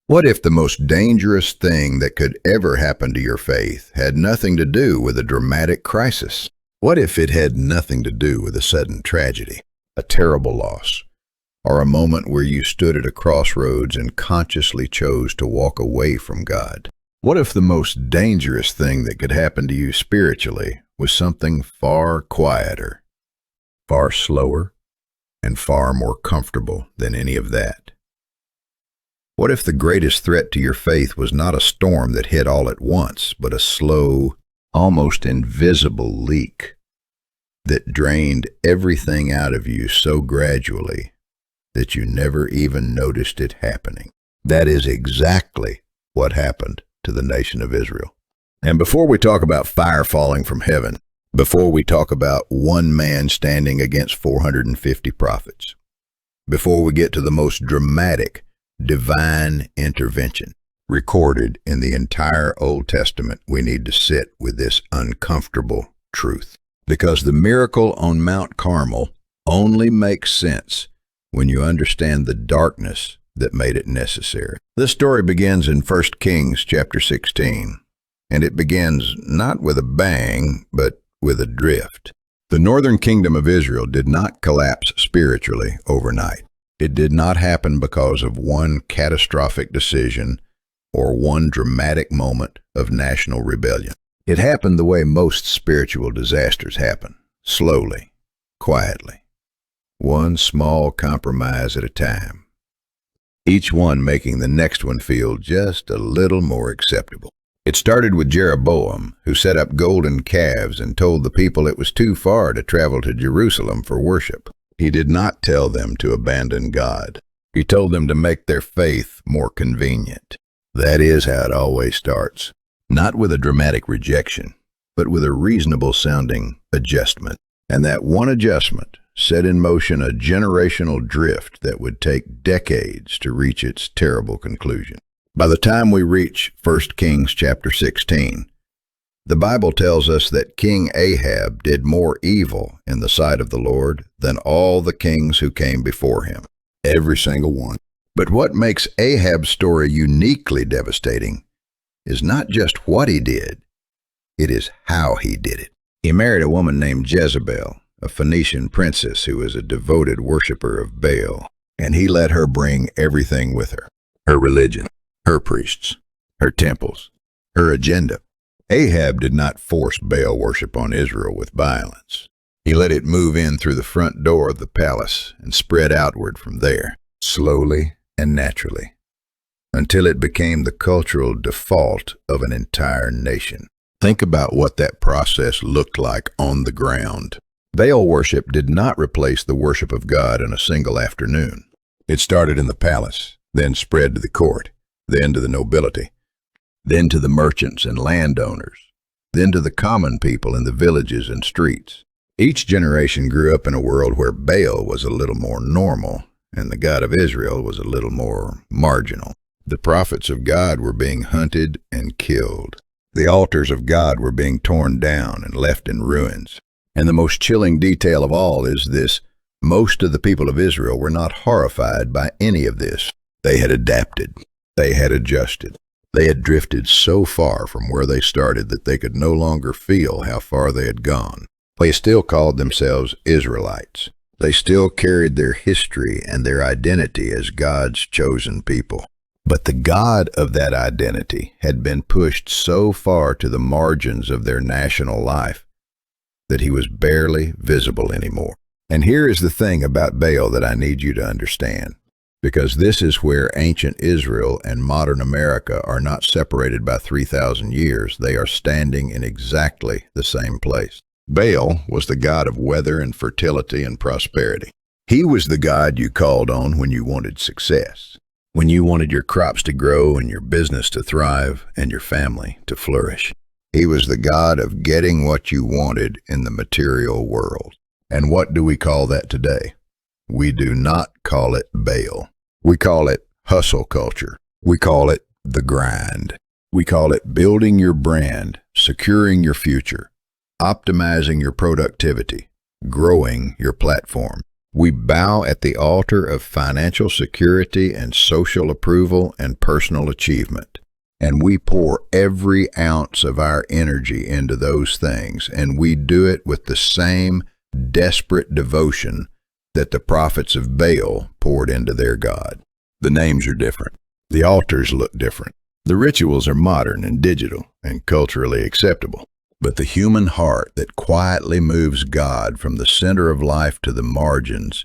What if the most dangerous thing that could ever happen to your faith had nothing to do with a dramatic crisis? What if it had nothing to do with a sudden tragedy, a terrible loss, or a moment where you stood at a crossroads and consciously chose to walk away from God? What if the most dangerous thing that could happen to you spiritually was something far quieter, far slower, and far more comfortable than any of that? What if the greatest threat to your faith was not a storm that hit all at once, but a slow, almost invisible leak that drained everything out of you so gradually that you never even noticed it happening? That is exactly what happened to the nation of Israel. And before we talk about fire falling from heaven, before we talk about one man standing against 450 prophets, before we get to the most dramatic divine intervention recorded in the entire Old Testament, we need to sit with this uncomfortable truth. Because the miracle on Mount Carmel only makes sense when you understand the darkness that made it necessary. This story begins in 1 Kings chapter 16, and it begins not with a bang, but with a drift. The northern kingdom of Israel did not collapse spiritually overnight. It did not happen because of one catastrophic decision or one dramatic moment of national rebellion. It happened the way most spiritual disasters happen, slowly, quietly, one small compromise at a time, each one making the next one feel just a little more acceptable. It started with Jeroboam, who set up golden calves and told the people it was too far to travel to Jerusalem for worship. He did not tell them to abandon God. He told them to make their faith more convenient. That is how it always starts. Not with a dramatic rejection, but with a reasonable-sounding adjustment. And that one adjustment set in motion a generational drift that would take decades to reach its terrible conclusion. By the time we reach 1 Kings chapter 16, the Bible tells us that King Ahab did more evil in the sight of the Lord than all the kings who came before him, every single one. But what makes Ahab's story uniquely devastating is not just what he did, it is how he did it. He married a woman named Jezebel, a Phoenician princess who was a devoted worshiper of Baal, and he let her bring everything with her: her religion, her priests, her temples, her agenda. Ahab did not force Baal worship on Israel with violence. He let it move in through the front door of the palace and spread outward from there, slowly and naturally, until it became the cultural default of an entire nation. Think about what that process looked like on the ground. Baal worship did not replace the worship of God in a single afternoon. It started in the palace, then spread to the court, then to the nobility, then to the merchants and landowners, then to the common people in the villages and streets. Each generation grew up in a world where Baal was a little more normal and the God of Israel was a little more marginal. The prophets of God were being hunted and killed. The altars of God were being torn down and left in ruins. And the most chilling detail of all is this: most of the people of Israel were not horrified by any of this. They had adapted. They had adjusted. They had drifted so far from where they started that they could no longer feel how far they had gone. They still called themselves Israelites. They still carried their history and their identity as God's chosen people. But the God of that identity had been pushed so far to the margins of their national life that he was barely visible anymore. And here is the thing about Baal that I need you to understand, because this is where ancient Israel and modern America are not separated by 3,000 years. They are standing in exactly the same place. Baal was the god of weather and fertility and prosperity. He was the god you called on when you wanted success, when you wanted your crops to grow and your business to thrive and your family to flourish. He was the god of getting what you wanted in the material world. And what do we call that today? We do not call it Baal. We call it hustle culture. We call it the grind. We call it building your brand, securing your future, optimizing your productivity, growing your platform. We bow at the altar of financial security and social approval and personal achievement. And we pour every ounce of our energy into those things, and we do it with the same desperate devotion that the prophets of Baal poured into their God. The names are different. The altars look different. The rituals are modern and digital and culturally acceptable. But the human heart that quietly moves God from the center of life to the margins,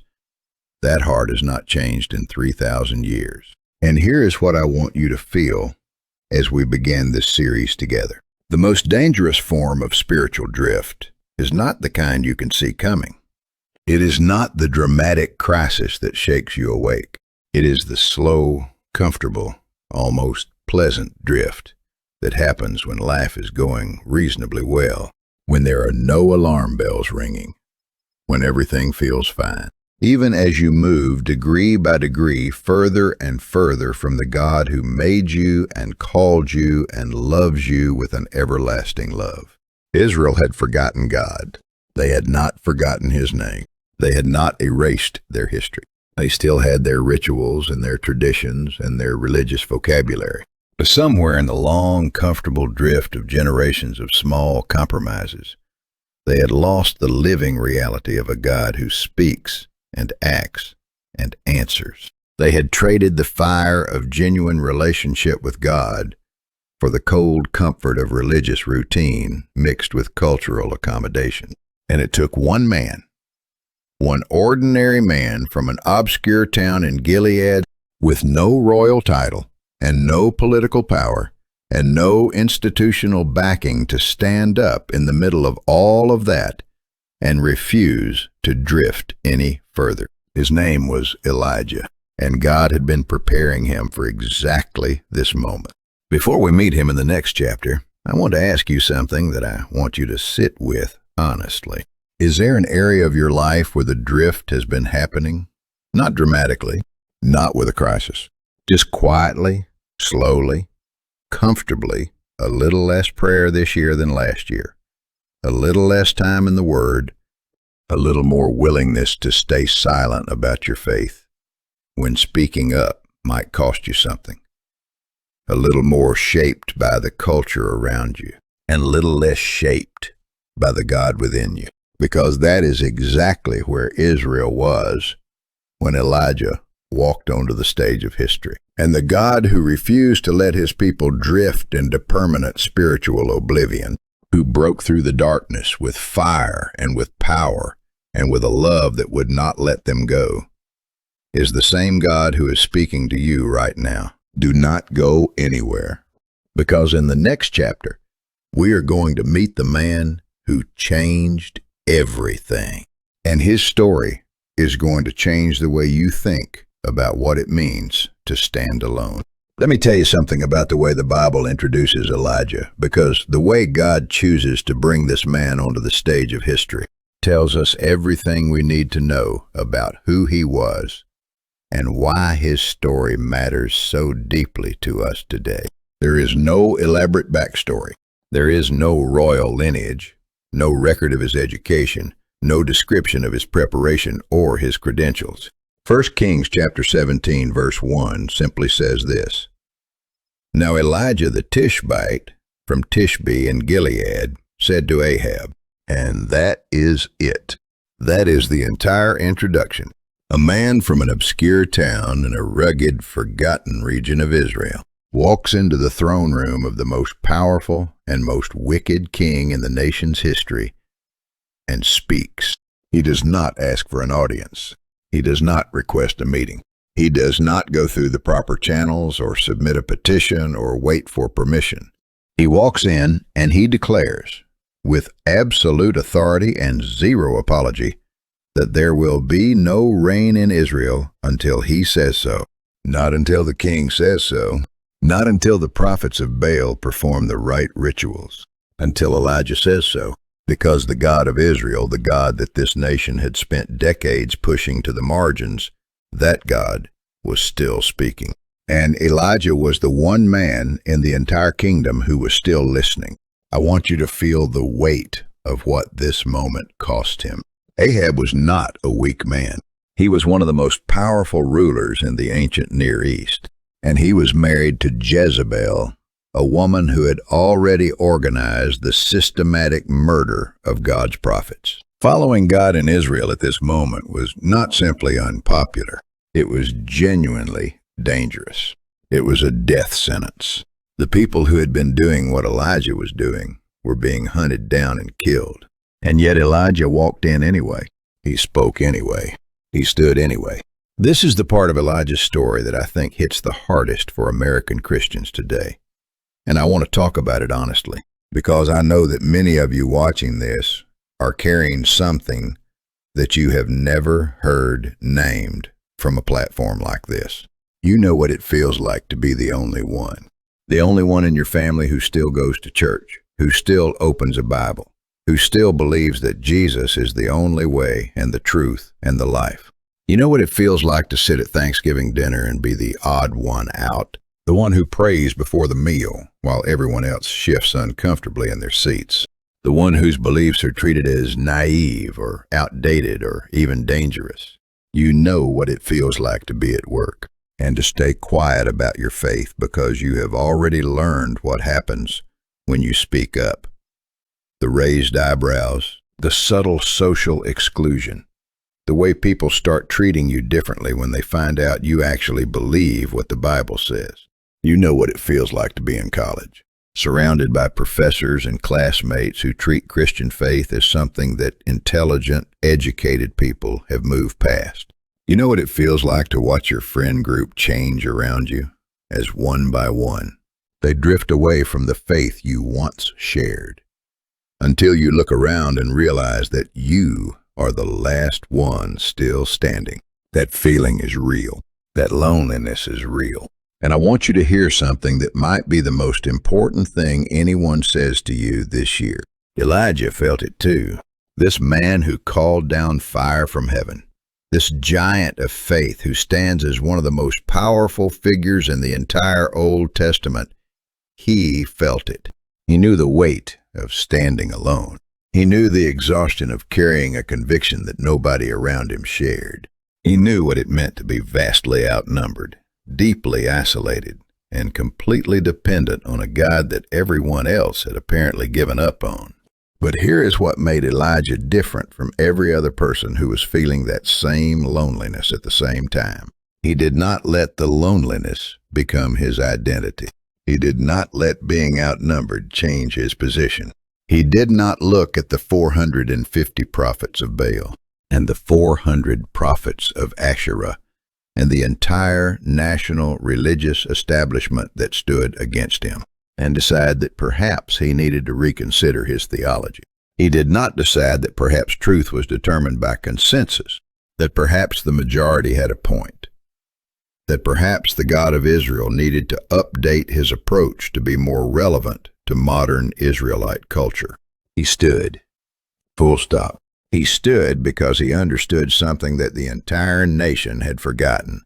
that heart has not changed in 3,000 years. And here is what I want you to feel as we begin this series together. The most dangerous form of spiritual drift is not the kind you can see coming. It is not the dramatic crisis that shakes you awake. It is the slow, comfortable, almost pleasant drift that happens when life is going reasonably well, when there are no alarm bells ringing, when everything feels fine. Even as you move degree by degree further and further from the God who made you and called you and loves you with an everlasting love. Israel had forgotten God. They had not forgotten his name. They had not erased their history. They still had their rituals and their traditions and their religious vocabulary. But somewhere in the long, comfortable drift of generations of small compromises, they had lost the living reality of a God who speaks and acts and answers. They had traded the fire of genuine relationship with God for the cold comfort of religious routine mixed with cultural accommodation. And it took one man, one ordinary man from an obscure town in Gilead with no royal title and no political power and no institutional backing to stand up in the middle of all of that and refuse to drift any further. His name was Elijah, and God had been preparing him for exactly this moment. Before we meet him in the next chapter, I want to ask you something that I want you to sit with honestly. Is there an area of your life where the drift has been happening? Not dramatically, not with a crisis. Just quietly, slowly, comfortably, a little less prayer this year than last year, a little less time in the Word, a little more willingness to stay silent about your faith when speaking up might cost you something, a little more shaped by the culture around you, and a little less shaped by the God within you, because that is exactly where Israel was when Elijah walked onto the stage of history. And the God who refused to let his people drift into permanent spiritual oblivion, who broke through the darkness with fire and with power and with a love that would not let them go, is the same God who is speaking to you right now. Do not go anywhere, because in the next chapter, we are going to meet the man who changed everything. And his story is going to change the way you think about what it means to stand alone. Let me tell you something about the way the Bible introduces Elijah, because the way God chooses to bring this man onto the stage of history tells us everything we need to know about who he was and why his story matters so deeply to us today. There is no elaborate backstory. There is no royal lineage, no record of his education, no description of his preparation or his credentials. 1 Kings chapter 17, verse 1 simply says this: Now Elijah the Tishbite from Tishbe in Gilead said to Ahab, and that is it. That is the entire introduction. A man from an obscure town in a rugged, forgotten region of Israel walks into the throne room of the most powerful and most wicked king in the nation's history and speaks. He does not ask for an audience. He does not request a meeting. He does not go through the proper channels or submit a petition or wait for permission. He walks in and he declares, with absolute authority and zero apology, that there will be no rain in Israel until he says so. Not until the king says so. Not until the prophets of Baal perform the right rituals. Until Elijah says so. Because the God of Israel, the God that this nation had spent decades pushing to the margins, that God was still speaking. And Elijah was the one man in the entire kingdom who was still listening. I want you to feel the weight of what this moment cost him. Ahab was not a weak man. He was one of the most powerful rulers in the ancient Near East, and he was married to Jezebel, a woman who had already organized the systematic murder of God's prophets. Following God in Israel at this moment was not simply unpopular, it was genuinely dangerous. It was a death sentence. The people who had been doing what Elijah was doing were being hunted down and killed. And yet Elijah walked in anyway. He spoke anyway. He stood anyway. This is the part of Elijah's story that I think hits the hardest for American Christians today. And I want to talk about it honestly, because I know that many of you watching this are carrying something that you have never heard named from a platform like this. You know what it feels like to be the only one in your family who still goes to church, who still opens a Bible, who still believes that Jesus is the only way and the truth and the life. You know what it feels like to sit at Thanksgiving dinner and be the odd one out, the one who prays before the meal while everyone else shifts uncomfortably in their seats, the one whose beliefs are treated as naive or outdated or even dangerous. You know what it feels like to be at work and to stay quiet about your faith because you have already learned what happens when you speak up. The raised eyebrows, the subtle social exclusion, the way people start treating you differently when they find out you actually believe what the Bible says. You know what it feels like to be in college, surrounded by professors and classmates who treat Christian faith as something that intelligent, educated people have moved past. You know what it feels like to watch your friend group change around you, as one by one they drift away from the faith you once shared, until you look around and realize that you are the last one still standing. That feeling is real. That loneliness is real. And I want you to hear something that might be the most important thing anyone says to you this year. Elijah felt it too. This man who called down fire from heaven. This giant of faith who stands as one of the most powerful figures in the entire Old Testament. He felt it. He knew the weight of standing alone. He knew the exhaustion of carrying a conviction that nobody around him shared. He knew what it meant to be vastly outnumbered, deeply isolated, and completely dependent on a God that everyone else had apparently given up on. But here is what made Elijah different from every other person who was feeling that same loneliness at the same time. He did not let the loneliness become his identity. He did not let being outnumbered change his position. He did not look at the 450 prophets of Baal and the 400 prophets of Asherah and the entire national religious establishment that stood against him, and decide that perhaps he needed to reconsider his theology. He did not decide that perhaps truth was determined by consensus, that perhaps the majority had a point, that perhaps the God of Israel needed to update his approach to be more relevant to modern Israelite culture. He stood. Full stop. He stood because he understood something that the entire nation had forgotten,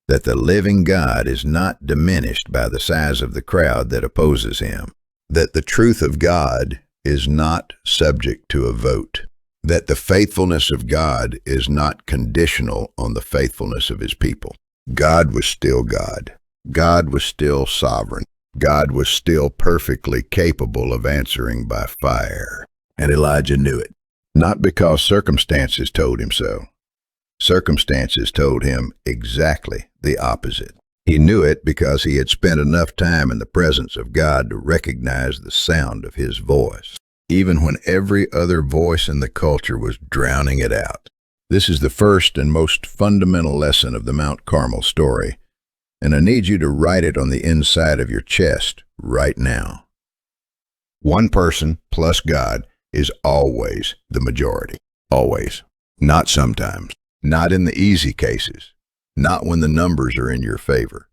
that the living God is not diminished by the size of the crowd that opposes him, that the truth of God is not subject to a vote, that the faithfulness of God is not conditional on the faithfulness of his people. God was still God. God was still sovereign. God was still perfectly capable of answering by fire. And Elijah knew it. Not because circumstances told him so. Circumstances told him exactly the opposite. He knew it because he had spent enough time in the presence of God to recognize the sound of his voice, even when every other voice in the culture was drowning it out. This is the first and most fundamental lesson of the Mount Carmel story, and I need you to write it on the inside of your chest right now. One person plus God is always the majority. Always. Not sometimes. Not in the easy cases. Not when the numbers are in your favor.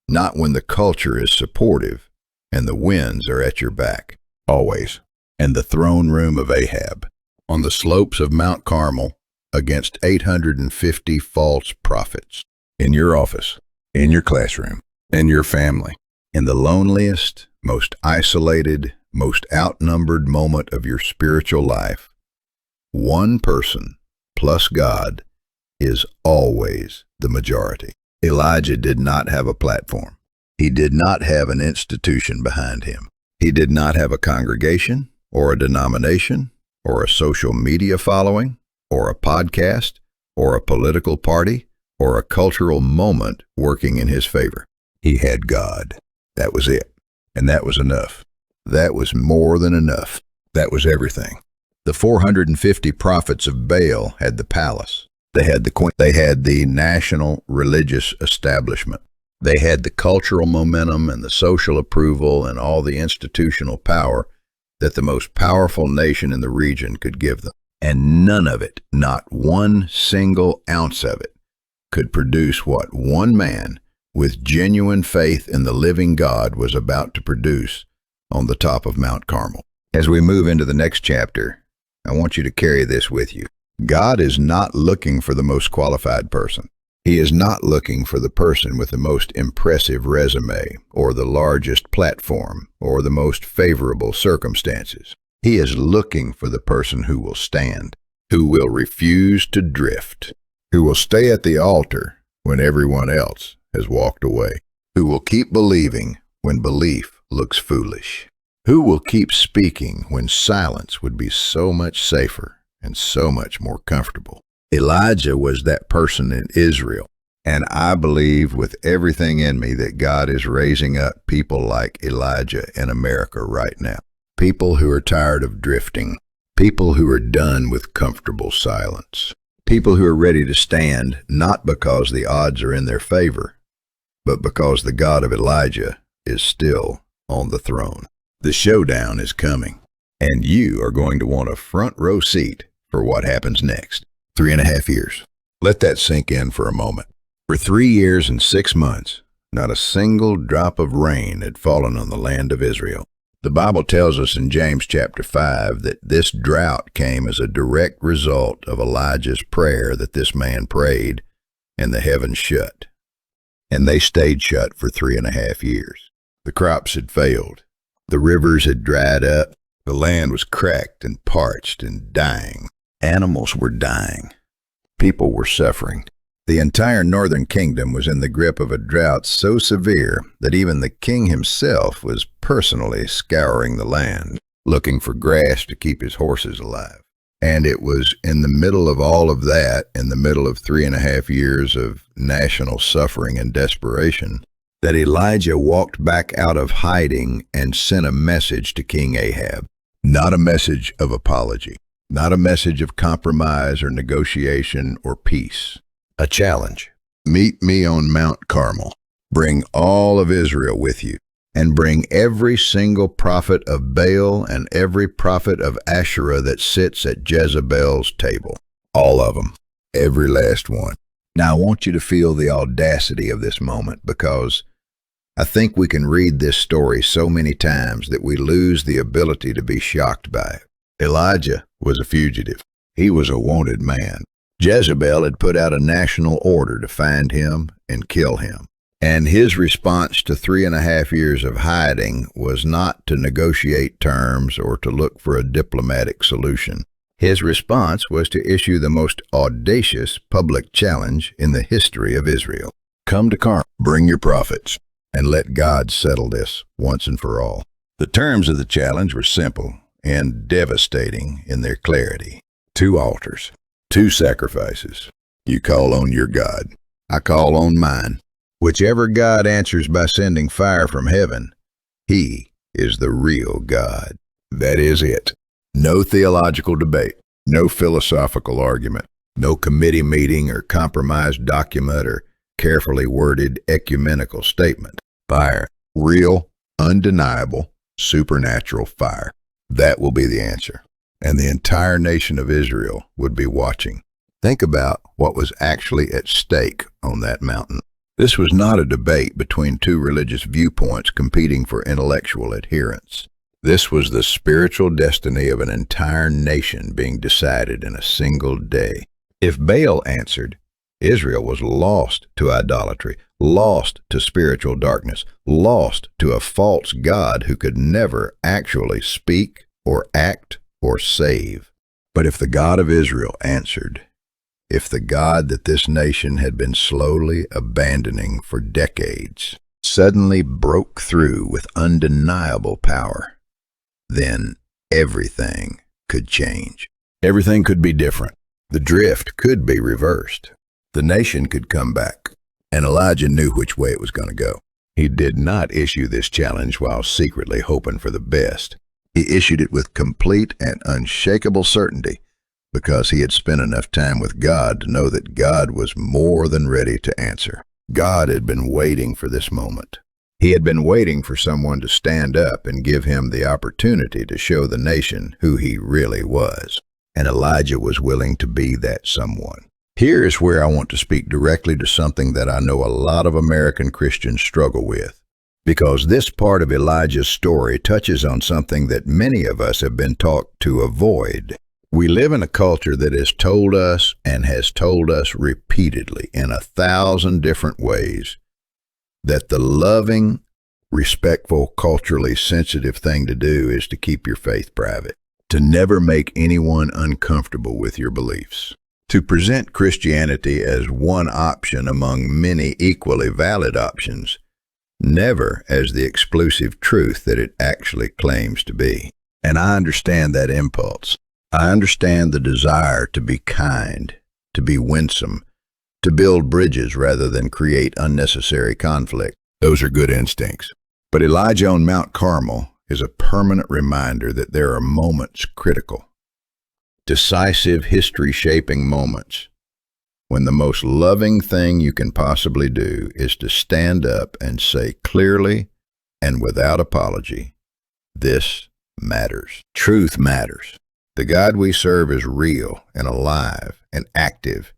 Not when the culture is supportive and the winds are at your back. Always. And the throne room of Ahab, on the slopes of Mount Carmel, against 850 false prophets. In your office, in your classroom, in your family, in the loneliest, most isolated, most outnumbered moment of your spiritual life, one person plus God is always the majority. Elijah did not have a platform. He did not have an institution behind him. He did not have a congregation or a denomination or a social media following or a podcast or a political party or a cultural moment working in his favor. He had God. That was it. And that was enough. That was more than enough. That was everything. The 450 prophets of Baal had the palace. They had the queen. They had the national religious establishment. They had the cultural momentum and the social approval and all the institutional power that the most powerful nation in the region could give them. And none of it, not one single ounce of it, could produce what one man with genuine faith in the living God was about to produce on the top of Mount Carmel. As we move into the next chapter, I want you to carry this with you. God is not looking for the most qualified person. He is not looking for the person with the most impressive resume or the largest platform or the most favorable circumstances. He is looking for the person who will stand, who will refuse to drift, who will stay at the altar when everyone else has walked away, who will keep believing when belief looks foolish, who will keep speaking when silence would be so much safer and so much more comfortable. Elijah was that person in Israel, and I believe with everything in me that God is raising up people like Elijah in America right now. People who are tired of drifting, people who are done with comfortable silence, people who are ready to stand not because the odds are in their favor, but because the God of Elijah is still on the throne. The showdown is coming, and you are going to want a front row seat for what happens next. 3.5 years. Let that sink in for a moment. For 3 years and 6 months, not a single drop of rain had fallen on the land of Israel. The Bible tells us in James chapter 5 that this drought came as a direct result of Elijah's prayer that this man prayed, and the heavens shut. And they stayed shut for 3.5 years. The crops had failed. The rivers had dried up. The land was cracked and parched and dying. Animals were dying. People were suffering. The entire northern kingdom was in the grip of a drought so severe that even the king himself was personally scouring the land, looking for grass to keep his horses alive. And it was in the middle of all of that, in the middle of 3.5 years of national suffering and desperation, that Elijah walked back out of hiding and sent a message to King Ahab. Not a message of apology. Not a message of compromise or negotiation or peace. A challenge. Meet me on Mount Carmel. Bring all of Israel with you, and bring every single prophet of Baal and every prophet of Asherah that sits at Jezebel's table. All of them. Every last one. Now I want you to feel the audacity of this moment, because I think we can read this story so many times that we lose the ability to be shocked by it. Elijah was a fugitive. He was a wanted man. Jezebel had put out a national order to find him and kill him. And his response to 3.5 years of hiding was not to negotiate terms or to look for a diplomatic solution. His response was to issue the most audacious public challenge in the history of Israel. Come to Carmel, bring your prophets, and let God settle this once and for all. The terms of the challenge were simple and devastating in their clarity. 2 altars, 2 sacrifices. You call on your God. I call on mine. Whichever God answers by sending fire from heaven, he is the real God. That is it. No theological debate, no philosophical argument, no committee meeting or compromised document or carefully worded ecumenical statement. Fire. Real, undeniable, supernatural fire. That will be the answer. And the entire nation of Israel would be watching. Think about what was actually at stake on that mountain. This was not a debate between 2 religious viewpoints competing for intellectual adherence. This was the spiritual destiny of an entire nation being decided in a single day. If Baal answered, Israel was lost to idolatry, lost to spiritual darkness, lost to a false God who could never actually speak or act or save. But if the God of Israel answered, if the God that this nation had been slowly abandoning for decades suddenly broke through with undeniable power, then everything could change. Everything could be different. The drift could be reversed. The nation could come back. And Elijah knew which way it was going to go. He did not issue this challenge while secretly hoping for the best. He issued it with complete and unshakable certainty because he had spent enough time with God to know that God was more than ready to answer. God had been waiting for this moment. He had been waiting for someone to stand up and give him the opportunity to show the nation who he really was. And Elijah was willing to be that someone. Here is where I want to speak directly to something that I know a lot of American Christians struggle with, because this part of Elijah's story touches on something that many of us have been taught to avoid. We live in a culture that has told us and has told us repeatedly in 1,000 different ways that the loving, respectful, culturally sensitive thing to do is to keep your faith private, to never make anyone uncomfortable with your beliefs, to present Christianity as one option among many equally valid options, never as the exclusive truth that it actually claims to be. And I understand that impulse. I understand the desire to be kind, to be winsome, to build bridges rather than create unnecessary conflict. Those are good instincts. But Elijah on Mount Carmel is a permanent reminder that there are moments critical, decisive, history-shaping moments, when the most loving thing you can possibly do is to stand up and say clearly and without apology, this matters. Truth matters. The God we serve is real and alive and active,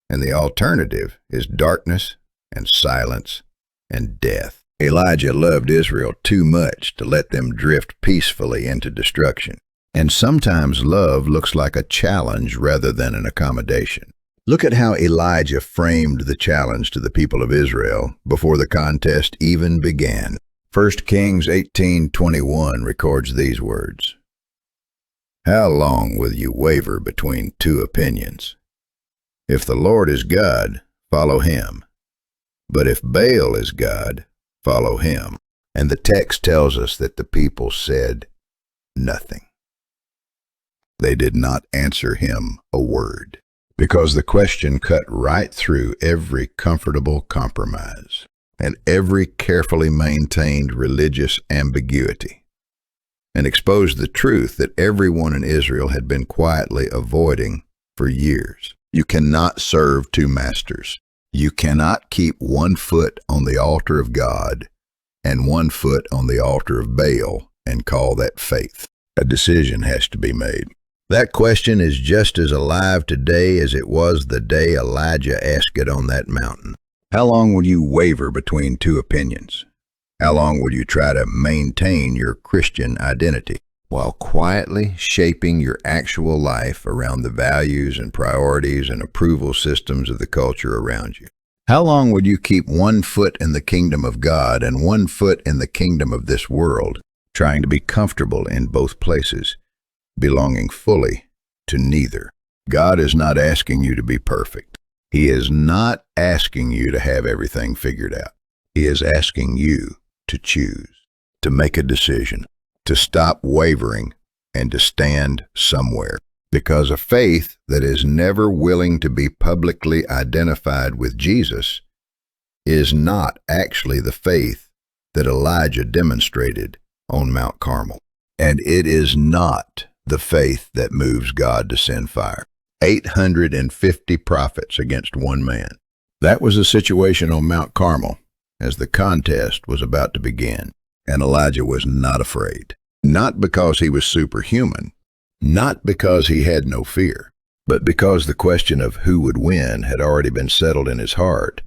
and the alternative is darkness and silence and death. Elijah loved Israel too much to let them drift peacefully into destruction. And sometimes love looks like a challenge rather than an accommodation. Look at how Elijah framed the challenge to the people of Israel before the contest even began. 1 Kings 18:21 records these words. How long will you waver between two opinions? If the Lord is God, follow him. But if Baal is God, follow him. And the text tells us that the people said nothing. They did not answer him a word, because the question cut right through every comfortable compromise and every carefully maintained religious ambiguity, and exposed the truth that everyone in Israel had been quietly avoiding for years. You cannot serve two masters. You cannot keep one foot on the altar of God and one foot on the altar of Baal and call that faith. A decision has to be made. That question is just as alive today as it was the day Elijah asked it on that mountain. How long will you waver between two opinions? How long will you try to maintain your Christian identity while quietly shaping your actual life around the values and priorities and approval systems of the culture around you? How long would you keep one foot in the kingdom of God and one foot in the kingdom of this world, trying to be comfortable in both places, belonging fully to neither? God is not asking you to be perfect. He is not asking you to have everything figured out. He is asking you to choose, to make a decision, to stop wavering, and to stand somewhere. Because a faith that is never willing to be publicly identified with Jesus is not actually the faith that Elijah demonstrated on Mount Carmel. And it is not the faith that moves God to send fire. 850 prophets against one man. That was the situation on Mount Carmel as the contest was about to begin. And Elijah was not afraid. Not because he was superhuman, not because he had no fear, but because the question of who would win had already been settled in his heart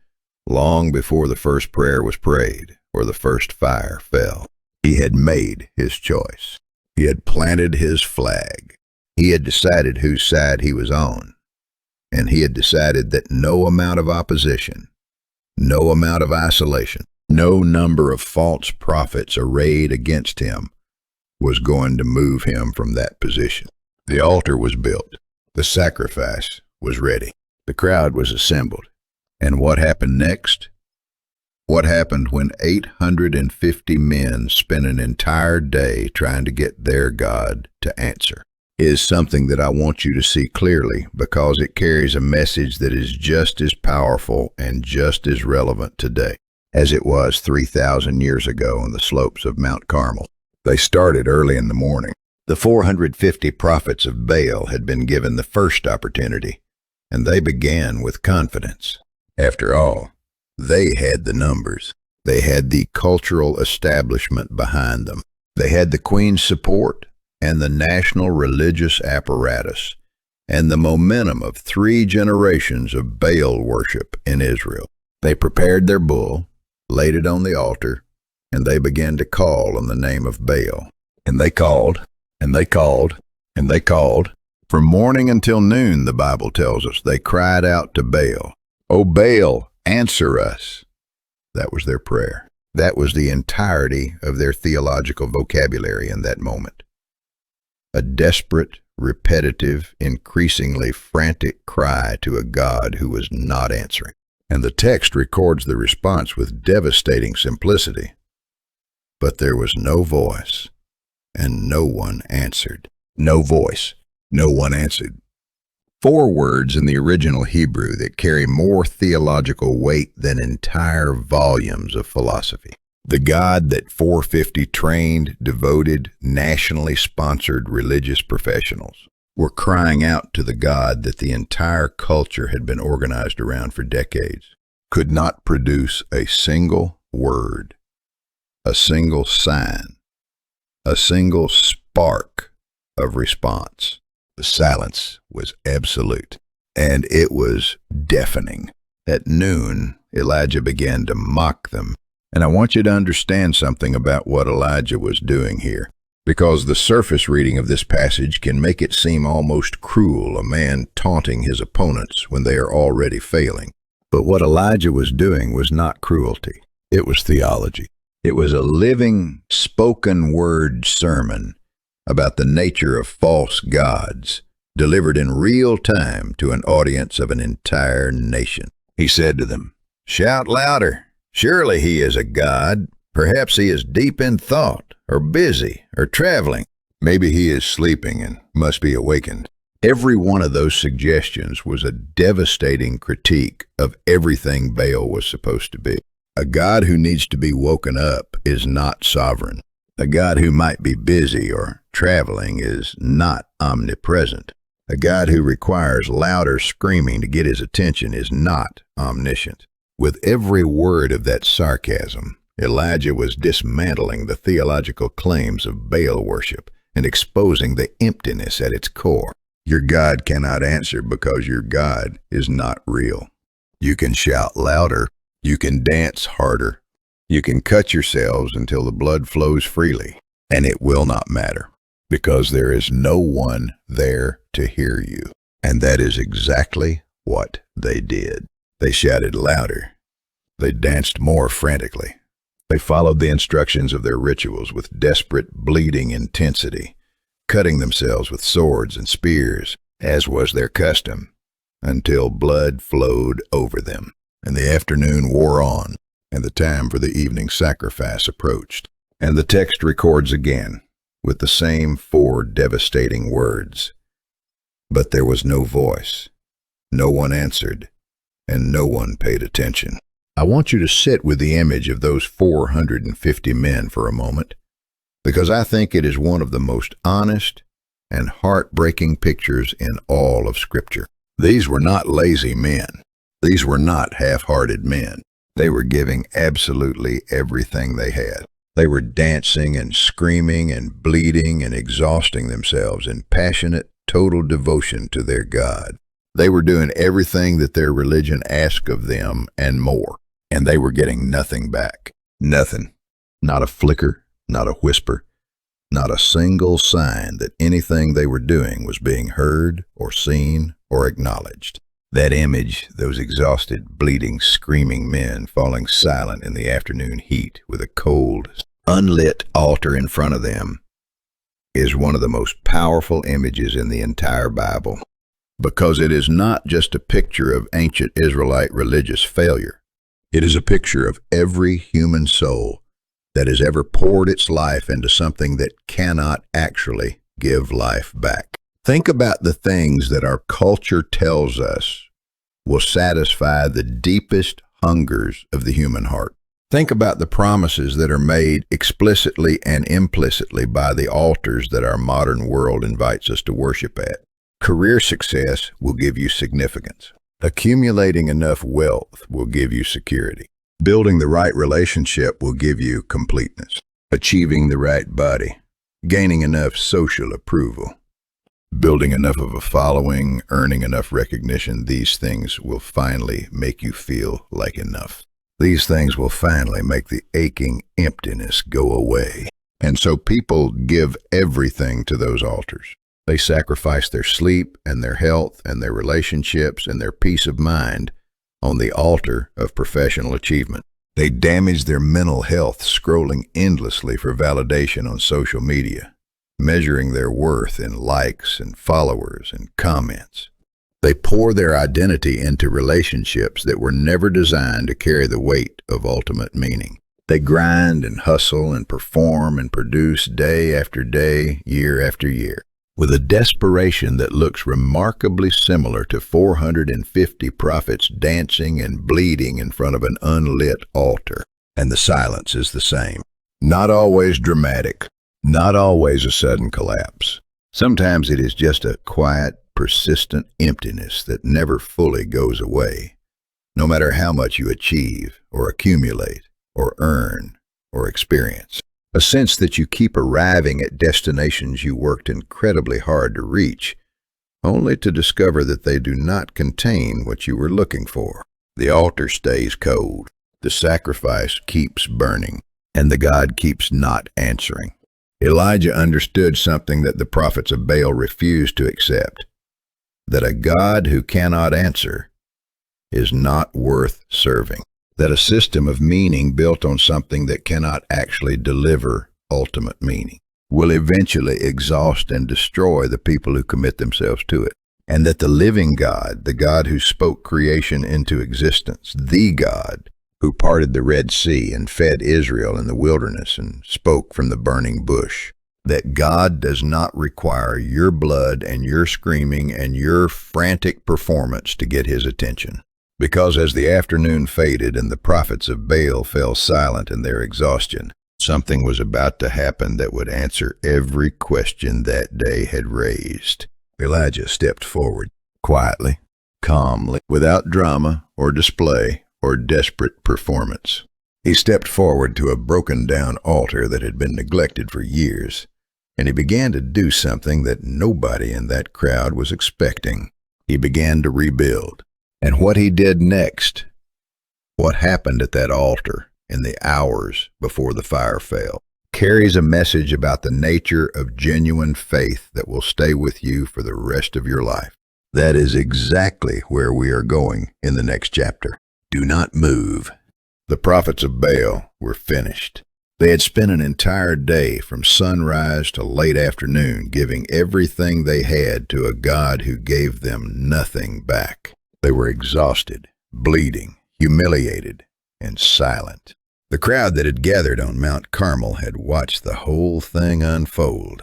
long before the first prayer was prayed or the first fire fell. He had made his choice. He had planted his flag. He had decided whose side he was on. And he had decided that no amount of opposition, no amount of isolation, no number of false prophets arrayed against him was going to move him from that position. The altar was built. The sacrifice was ready. The crowd was assembled. And what happened next? What happened when 850 men spent an entire day trying to get their God to answer is something that I want you to see clearly, because it carries a message that is just as powerful and just as relevant today as it was 3,000 years ago on the slopes of Mount Carmel. They started early in the morning. The 450 prophets of Baal had been given the first opportunity, and they began with confidence. After all, they had the numbers. They had the cultural establishment behind them. They had the Queen's support and the national religious apparatus and the momentum of 3 generations of Baal worship in Israel. They prepared their bull, laid it on the altar, and they began to call on the name of Baal. And they called, and they called, and they called. From morning until noon, the Bible tells us, they cried out to Baal, "O Baal, answer us." That was their prayer. That was the entirety of their theological vocabulary in that moment. A desperate, repetitive, increasingly frantic cry to a God who was not answering. And the text records the response with devastating simplicity. But there was no voice, and no one answered. No voice, no one answered. 4 words in the original Hebrew that carry more theological weight than entire volumes of philosophy. The God that 450 trained, devoted, nationally sponsored religious professionals were crying out to the God that the entire culture had been organized around for decades, could not produce a single word, a single sign, a single spark of response. The silence was absolute, and it was deafening. At noon, Elijah began to mock them. And I want you to understand something about what Elijah was doing here, because the surface reading of this passage can make it seem almost cruel, a man taunting his opponents when they are already failing. But what Elijah was doing was not cruelty. It was theology. It was a living, spoken word sermon about the nature of false gods, delivered in real time to an audience of an entire nation. He said to them, "Shout louder. Surely he is a god. Perhaps he is deep in thought, or busy, or traveling. Maybe he is sleeping and must be awakened." Every one of those suggestions was a devastating critique of everything Baal was supposed to be. A God who needs to be woken up is not sovereign. A God who might be busy or traveling is not omnipresent. A God who requires louder screaming to get his attention is not omniscient. With every word of that sarcasm, Elijah was dismantling the theological claims of Baal worship and exposing the emptiness at its core. Your God cannot answer because your God is not real. You can shout louder. You can dance harder. You can cut yourselves until the blood flows freely, and it will not matter, because there is no one there to hear you. And that is exactly what they did. They shouted louder. They danced more frantically. They followed the instructions of their rituals with desperate, bleeding intensity, cutting themselves with swords and spears, as was their custom, until blood flowed over them. And the afternoon wore on, and the time for the evening sacrifice approached. And the text records again, with the same 4 devastating words. But there was no voice. No one answered, and no one paid attention. I want you to sit with the image of those 450 men for a moment, because I think it is one of the most honest and heartbreaking pictures in all of Scripture. These were not lazy men. These were not half-hearted men. They were giving absolutely everything they had. They were dancing and screaming and bleeding and exhausting themselves in passionate, total devotion to their God. They were doing everything that their religion asked of them and more, and they were getting nothing back. Nothing. Not a flicker, not a whisper, not a single sign that anything they were doing was being heard or seen or acknowledged. That image, those exhausted, bleeding, screaming men falling silent in the afternoon heat with a cold, unlit altar in front of them, is one of the most powerful images in the entire Bible. because it is not just a picture of ancient Israelite religious failure. It is a picture of every human soul that has ever poured its life into something that cannot actually give life back. Think about the things that our culture tells us will satisfy the deepest hungers of the human heart. Think about the promises that are made explicitly and implicitly by the altars that our modern world invites us to worship at. Career success will give you significance. Accumulating enough wealth will give you security. Building the right relationship will give you completeness. Achieving the right body, gaining enough social approval, building enough of a following, earning enough recognition, these things will finally make you feel like enough. These things will finally make the aching emptiness go away. And so people give everything to those altars. They sacrifice their sleep and their health and their relationships and their peace of mind on the altar of professional achievement. They damage their mental health scrolling endlessly for validation on social media, measuring their worth in likes and followers and comments. They pour their identity into relationships that were never designed to carry the weight of ultimate meaning. They grind and hustle and perform and produce day after day, year after year, with a desperation that looks remarkably similar to 450 prophets dancing and bleeding in front of an unlit altar. And the silence is the same. Not always dramatic, not always a sudden collapse. Sometimes it is just a quiet, persistent emptiness that never fully goes away, no matter how much you achieve or accumulate or earn or experience. A sense that you keep arriving at destinations you worked incredibly hard to reach, only to discover that they do not contain what you were looking for. The altar stays cold, the sacrifice keeps burning, and the God keeps not answering. Elijah understood something that the prophets of Baal refused to accept, that a God who cannot answer is not worth serving, that a system of meaning built on something that cannot actually deliver ultimate meaning will eventually exhaust and destroy the people who commit themselves to it, and that the living God, the God who spoke creation into existence, the God who parted the Red Sea and fed Israel in the wilderness and spoke from the burning bush, that God does not require your blood and your screaming and your frantic performance to get his attention. Because as the afternoon faded and the prophets of Baal fell silent in their exhaustion, something was about to happen that would answer every question that day had raised. Elijah stepped forward, quietly, calmly, without drama or display or desperate performance. He stepped forward to a broken-down altar that had been neglected for years, and he began to do something that nobody in that crowd was expecting. He began to rebuild. And what he did next, what happened at that altar in the hours before the fire fell, carries a message about the nature of genuine faith that will stay with you for the rest of your life. That is exactly where we are going in the next chapter. Do not move. The prophets of Baal were finished. They had spent an entire day from sunrise to late afternoon giving everything they had to a God who gave them nothing back. They were exhausted, bleeding, humiliated, and silent. The crowd that had gathered on Mount Carmel had watched the whole thing unfold,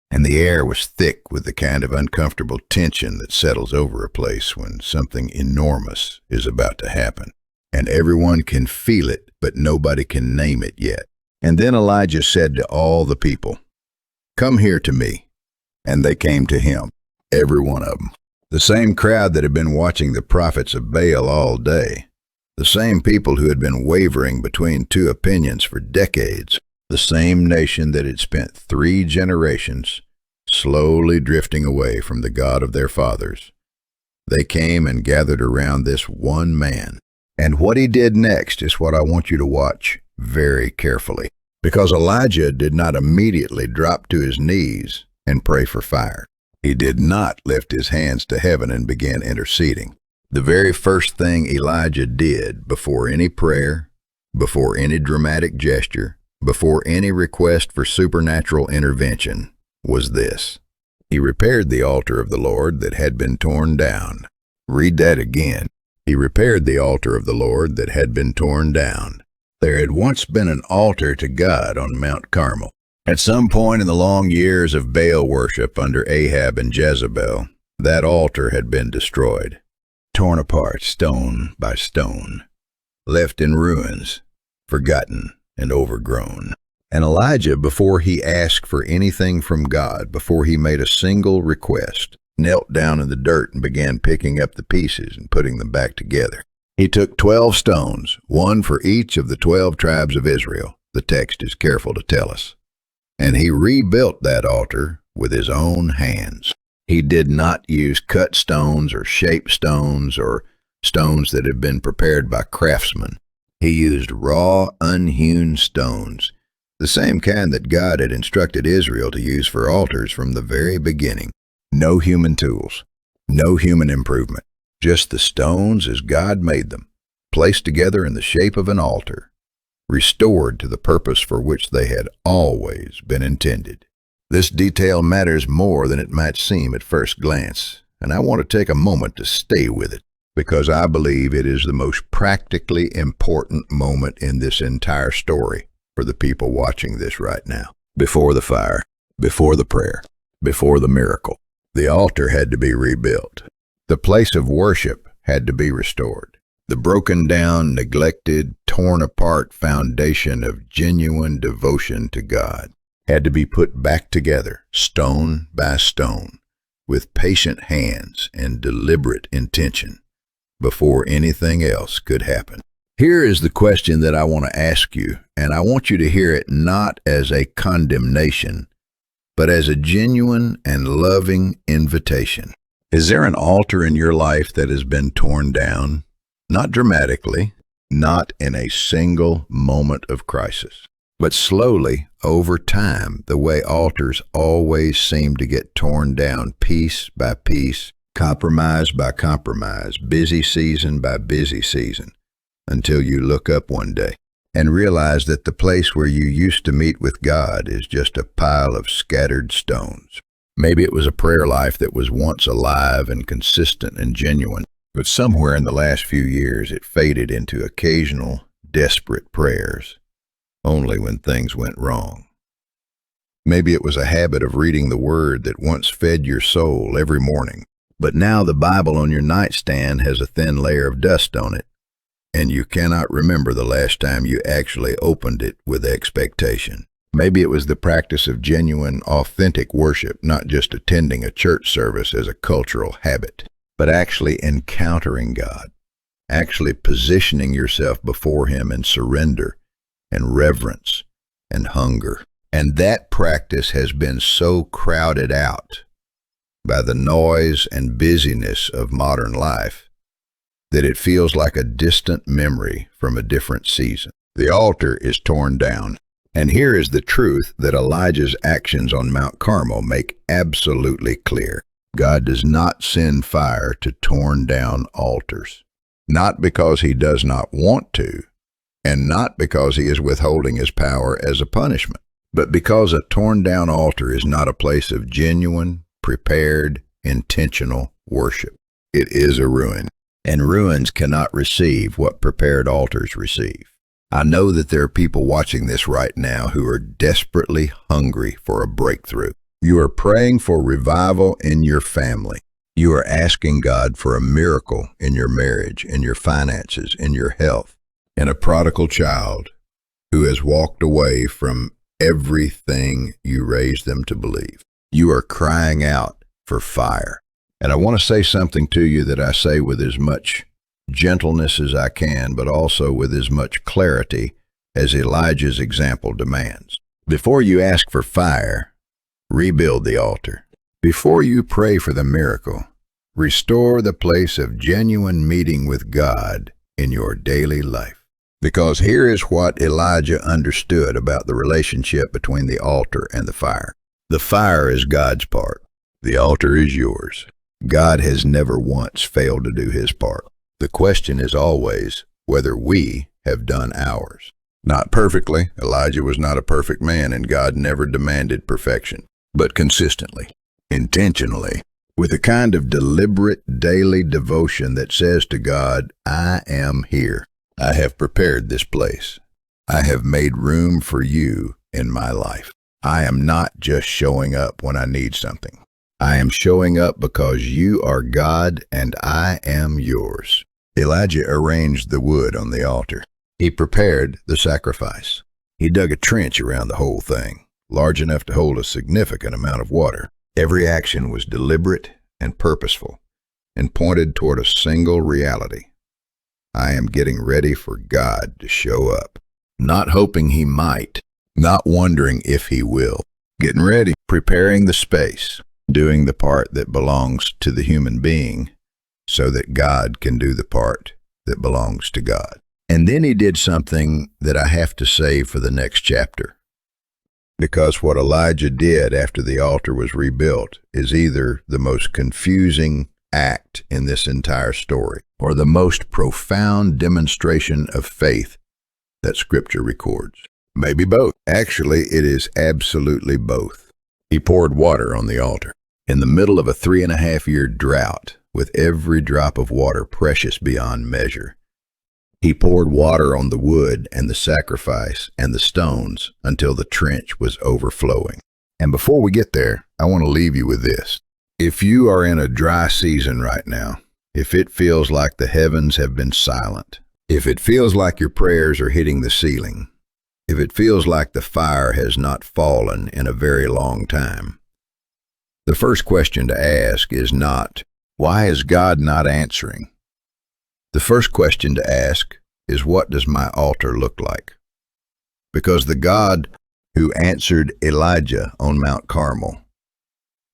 and the air was thick with the kind of uncomfortable tension that settles over a place when something enormous is about to happen. And everyone can feel it, but nobody can name it yet. And then Elijah said to all the people, "Come here to me." And they came to him, every one of them. The same crowd that had been watching the prophets of Baal all day. The same people who had been wavering between two opinions for decades. The same nation that had spent 3 generations slowly drifting away from the God of their fathers. They came and gathered around this one man. And what he did next is what I want you to watch very carefully, because Elijah did not immediately drop to his knees and pray for fire. He did not lift his hands to heaven and begin interceding. The very first thing Elijah did before any prayer, before any dramatic gesture, before any request for supernatural intervention was this: He repaired the altar of the Lord that had been torn down. Read that again. He repaired the altar of the Lord that had been torn down. There had once been an altar to God on Mount Carmel. At some point in the long years of Baal worship under Ahab and Jezebel, that altar had been destroyed, torn apart stone by stone, left in ruins, forgotten and overgrown. And Elijah, before he asked for anything from God, before he made a single request, knelt down in the dirt and began picking up the pieces and putting them back together. He took 12 stones, one for each of the 12 tribes of Israel, the text is careful to tell us, and he rebuilt that altar with his own hands. He did not use cut stones or shaped stones or stones that had been prepared by craftsmen. He used raw, unhewn stones, the same kind that God had instructed Israel to use for altars from the very beginning. No human tools, no human improvement, just the stones as God made them, placed together in the shape of an altar, restored to the purpose for which they had always been intended. This detail matters more than it might seem at first glance, and I want to take a moment to stay with it, because I believe it is the most practically important moment in this entire story for the people watching this right now. Before the fire, before the prayer, before the miracle, the altar had to be rebuilt. The place of worship had to be restored. The broken down, neglected, torn apart foundation of genuine devotion to God had to be put back together, stone by stone, with patient hands and deliberate intention, before anything else could happen. Here is the question that I want to ask you, and I want you to hear it not as a condemnation, but as a genuine and loving invitation. Is there an altar in your life that has been torn down? Not dramatically, not in a single moment of crisis, but slowly, over time, the way altars always seem to get torn down piece by piece, compromise by compromise, busy season by busy season, until you look up one day and realize that the place where you used to meet with God is just a pile of scattered stones. Maybe it was a prayer life that was once alive and consistent and genuine, but somewhere in the last few years it faded into occasional, desperate prayers, only when things went wrong. Maybe it was a habit of reading the Word that once fed your soul every morning, but now the Bible on your nightstand has a thin layer of dust on it, and you cannot remember the last time you actually opened it with expectation. Maybe it was the practice of genuine, authentic worship, not just attending a church service as a cultural habit, but actually encountering God, actually positioning yourself before Him in surrender and reverence and hunger. And that practice has been so crowded out by the noise and busyness of modern life that it feels like a distant memory from a different season. The altar is torn down. And here is the truth that Elijah's actions on Mount Carmel make absolutely clear. God does not send fire to torn down altars, not because He does not want to, and not because He is withholding His power as a punishment, but because a torn down altar is not a place of genuine, prepared, intentional worship. It is a ruin, and ruins cannot receive what prepared altars receive. I know that there are people watching this right now who are desperately hungry for a breakthrough. You are praying for revival in your family. You are asking God for a miracle in your marriage, in your finances, in your health, in a prodigal child who has walked away from everything you raised them to believe. You are crying out for fire. And I want to say something to you that I say with as much gentleness as I can, but also with as much clarity as Elijah's example demands. Before you ask for fire, rebuild the altar. Before you pray for the miracle, restore the place of genuine meeting with God in your daily life. Because here is what Elijah understood about the relationship between the altar and the fire. The fire is God's part. The altar is yours. God has never once failed to do His part. The question is always whether we have done ours. Not perfectly. Elijah was not a perfect man, and God never demanded perfection, but consistently. intentionally, with a kind of deliberate daily devotion that says to God, I am here. I have prepared this place. I have made room for you in my life. I am not just showing up when I need something. I am showing up because you are God and I am yours. Elijah arranged the wood on the altar. He prepared the sacrifice. He dug a trench around the whole thing, large enough to hold a significant amount of water. Every action was deliberate and purposeful and pointed toward a single reality. I am getting ready for God to show up. Not hoping he might, not wondering if he will. Getting ready, preparing the space, doing the part that belongs to the human being so that God can do the part that belongs to God. And then he did something that I have to save for the next chapter. Because what Elijah did after the altar was rebuilt is either the most confusing act in this entire story or the most profound demonstration of faith that Scripture records. Maybe both. Actually, it is absolutely both. He poured water on the altar. In the middle of a 3.5-year drought, with every drop of water precious beyond measure, he poured water on the wood and the sacrifice and the stones until the trench was overflowing. And before we get there, I want to leave you with this. If you are in a dry season right now, if it feels like the heavens have been silent, if it feels like your prayers are hitting the ceiling, if it feels like the fire has not fallen in a very long time, the first question to ask is not, why is God not answering? The first question to ask is, what does my altar look like? Because the God who answered Elijah on Mount Carmel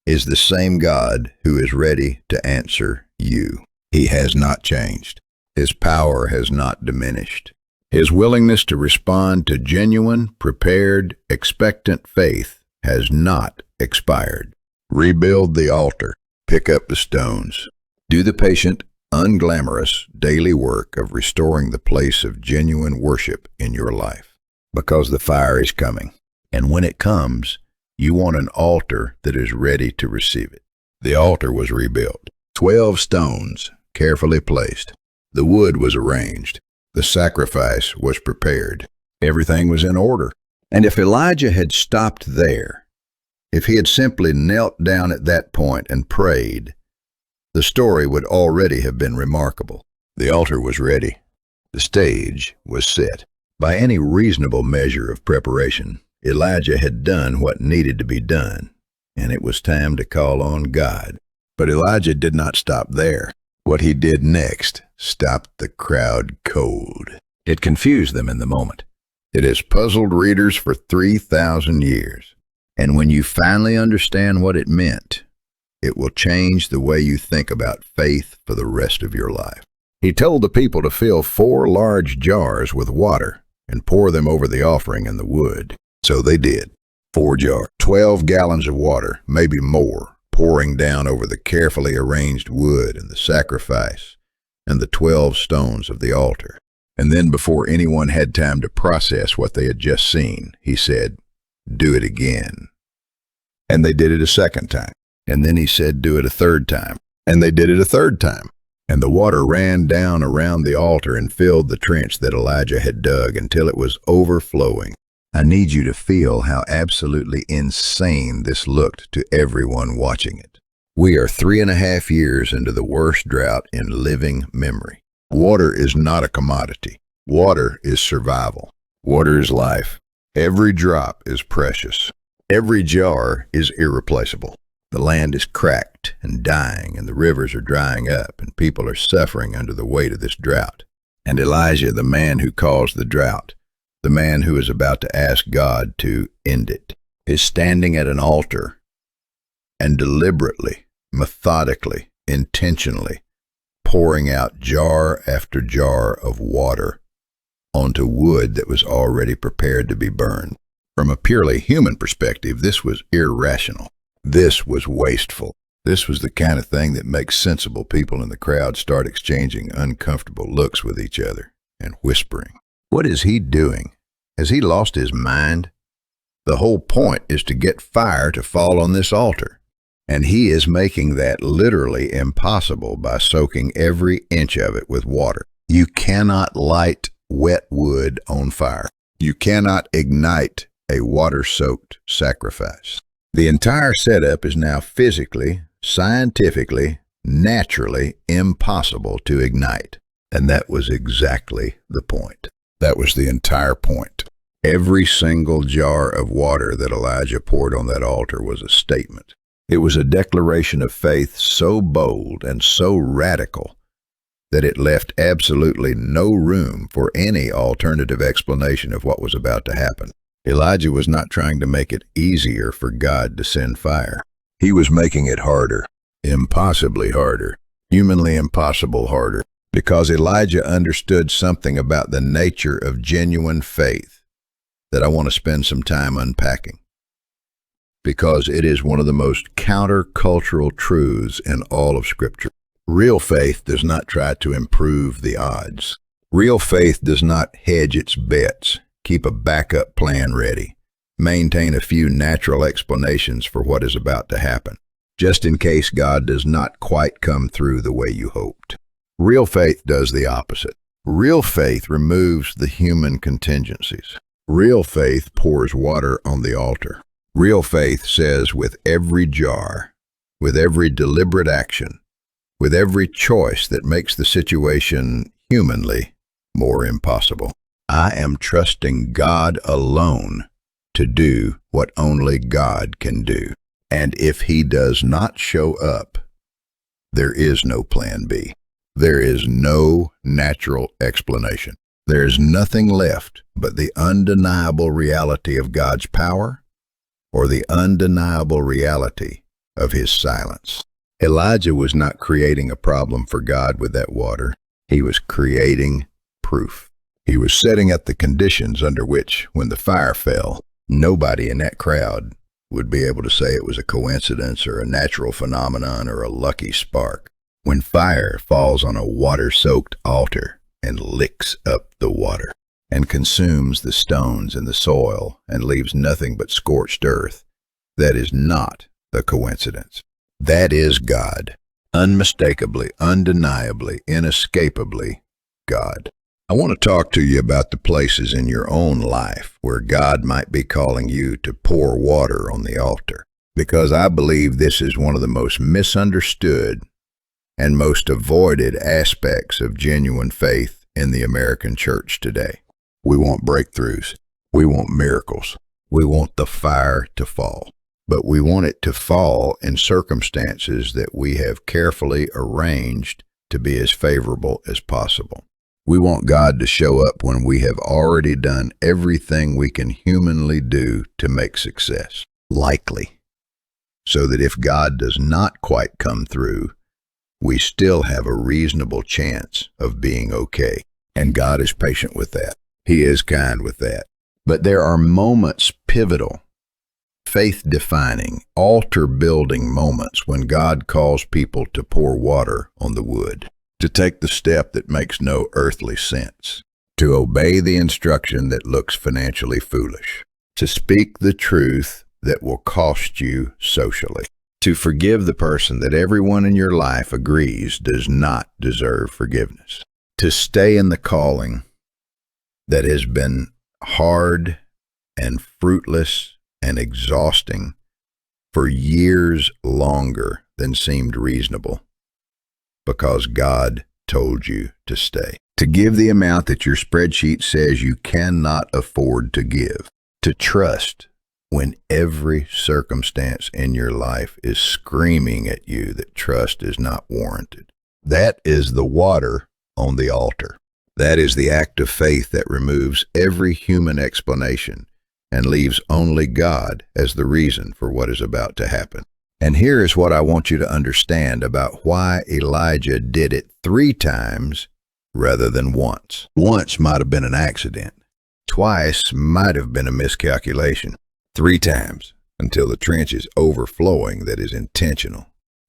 is the same God who is ready to answer you. He has not changed. His power has not diminished. His willingness to respond to genuine, prepared, expectant faith has not expired. Rebuild the altar. Pick up the stones. Do the patient, unglamorous daily work of restoring the place of genuine worship in your life. Because the fire is coming. And when it comes, you want an altar that is ready to receive it. The altar was rebuilt. 12 stones carefully placed. The wood was arranged. The sacrifice was prepared. Everything was in order. And if Elijah had stopped there, if he had simply knelt down at that point and prayed, the story would already have been remarkable. The altar was ready. The stage was set. By any reasonable measure of preparation, Elijah had done what needed to be done, and it was time to call on God. But Elijah did not stop there. What he did next stopped the crowd cold. It confused them in the moment. It has puzzled readers for 3,000 years. And when you finally understand what it meant, it will change the way you think about faith for the rest of your life. He told the people to fill 4 large jars with water and pour them over the offering and the wood. So they did. 4 jars, 12 gallons of water, maybe more, pouring down over the carefully arranged wood and the sacrifice and the 12 stones of the altar. And then before anyone had time to process what they had just seen, he said, "Do it again." And they did it a second time. And then he said, "Do it a third time." And they did it a third time. And the water ran down around the altar and filled the trench that Elijah had dug until it was overflowing. I need you to feel how absolutely insane this looked to everyone watching it. We are 3.5 years into the worst drought in living memory. Water is not a commodity. Water is survival. Water is life. Every drop is precious. Every jar is irreplaceable. The land is cracked and dying, and the rivers are drying up, and people are suffering under the weight of this drought. And Elijah, the man who caused the drought, the man who is about to ask God to end it, is standing at an altar and deliberately, methodically, intentionally pouring out jar after jar of water onto wood that was already prepared to be burned. From a purely human perspective, this was irrational. This was wasteful. This was the kind of thing that makes sensible people in the crowd start exchanging uncomfortable looks with each other and whispering. What is he doing? Has he lost his mind? The whole point is to get fire to fall on this altar. And he is making that literally impossible by soaking every inch of it with water. You cannot light wet wood on fire. You cannot ignite a water-soaked sacrifice. The entire setup is now physically, scientifically, naturally impossible to ignite. And that was exactly the point. That was the entire point. Every single jar of water that Elijah poured on that altar was a statement. It was a declaration of faith so bold and so radical that it left absolutely no room for any alternative explanation of what was about to happen. Elijah was not trying to make it easier for God to send fire. He was making it harder, impossibly harder, humanly impossible harder, because Elijah understood something about the nature of genuine faith that I want to spend some time unpacking, because it is one of the most countercultural truths in all of Scripture. Real faith does not try to improve the odds. Real faith does not hedge its bets, keep a backup plan ready, maintain a few natural explanations for what is about to happen, just in case God does not quite come through the way you hoped. Real faith does the opposite. Real faith removes the human contingencies. Real faith pours water on the altar. Real faith says with every jar, with every deliberate action, with every choice that makes the situation humanly more impossible, I am trusting God alone to do what only God can do. And if He does not show up, there is no plan B. There is no natural explanation. There is nothing left but the undeniable reality of God's power or the undeniable reality of His silence. Elijah was not creating a problem for God with that water. He was creating proof. He was setting up the conditions under which, when the fire fell, nobody in that crowd would be able to say it was a coincidence or a natural phenomenon or a lucky spark. When fire falls on a water-soaked altar and licks up the water and consumes the stones and the soil and leaves nothing but scorched earth, that is not a coincidence. That is God, unmistakably, undeniably, inescapably God. I want to talk to you about the places in your own life where God might be calling you to pour water on the altar, because I believe this is one of the most misunderstood and most avoided aspects of genuine faith in the American church today. We want breakthroughs. We want miracles. We want the fire to fall. But we want it to fall in circumstances that we have carefully arranged to be as favorable as possible. We want God to show up when we have already done everything we can humanly do to make success likely, so that if God does not quite come through, we still have a reasonable chance of being okay. And God is patient with that. He is kind with that. But there are moments, pivotal, faith-defining, altar-building moments when God calls people to pour water on the wood, to take the step that makes no earthly sense, to obey the instruction that looks financially foolish, to speak the truth that will cost you socially, to forgive the person that everyone in your life agrees does not deserve forgiveness, to stay in the calling that has been hard and fruitless and exhausting for years longer than seemed reasonable, because God told you to stay. To give the amount that your spreadsheet says you cannot afford to give. To trust when every circumstance in your life is screaming at you that trust is not warranted. That is the water on the altar. That is the act of faith that removes every human explanation and leaves only God as the reason for what is about to happen. And here is what I want you to understand about why Elijah did it 3 times rather than once. Once might have been an accident. Twice might have been a miscalculation. 3 times, until the trench is overflowing, that is intentional.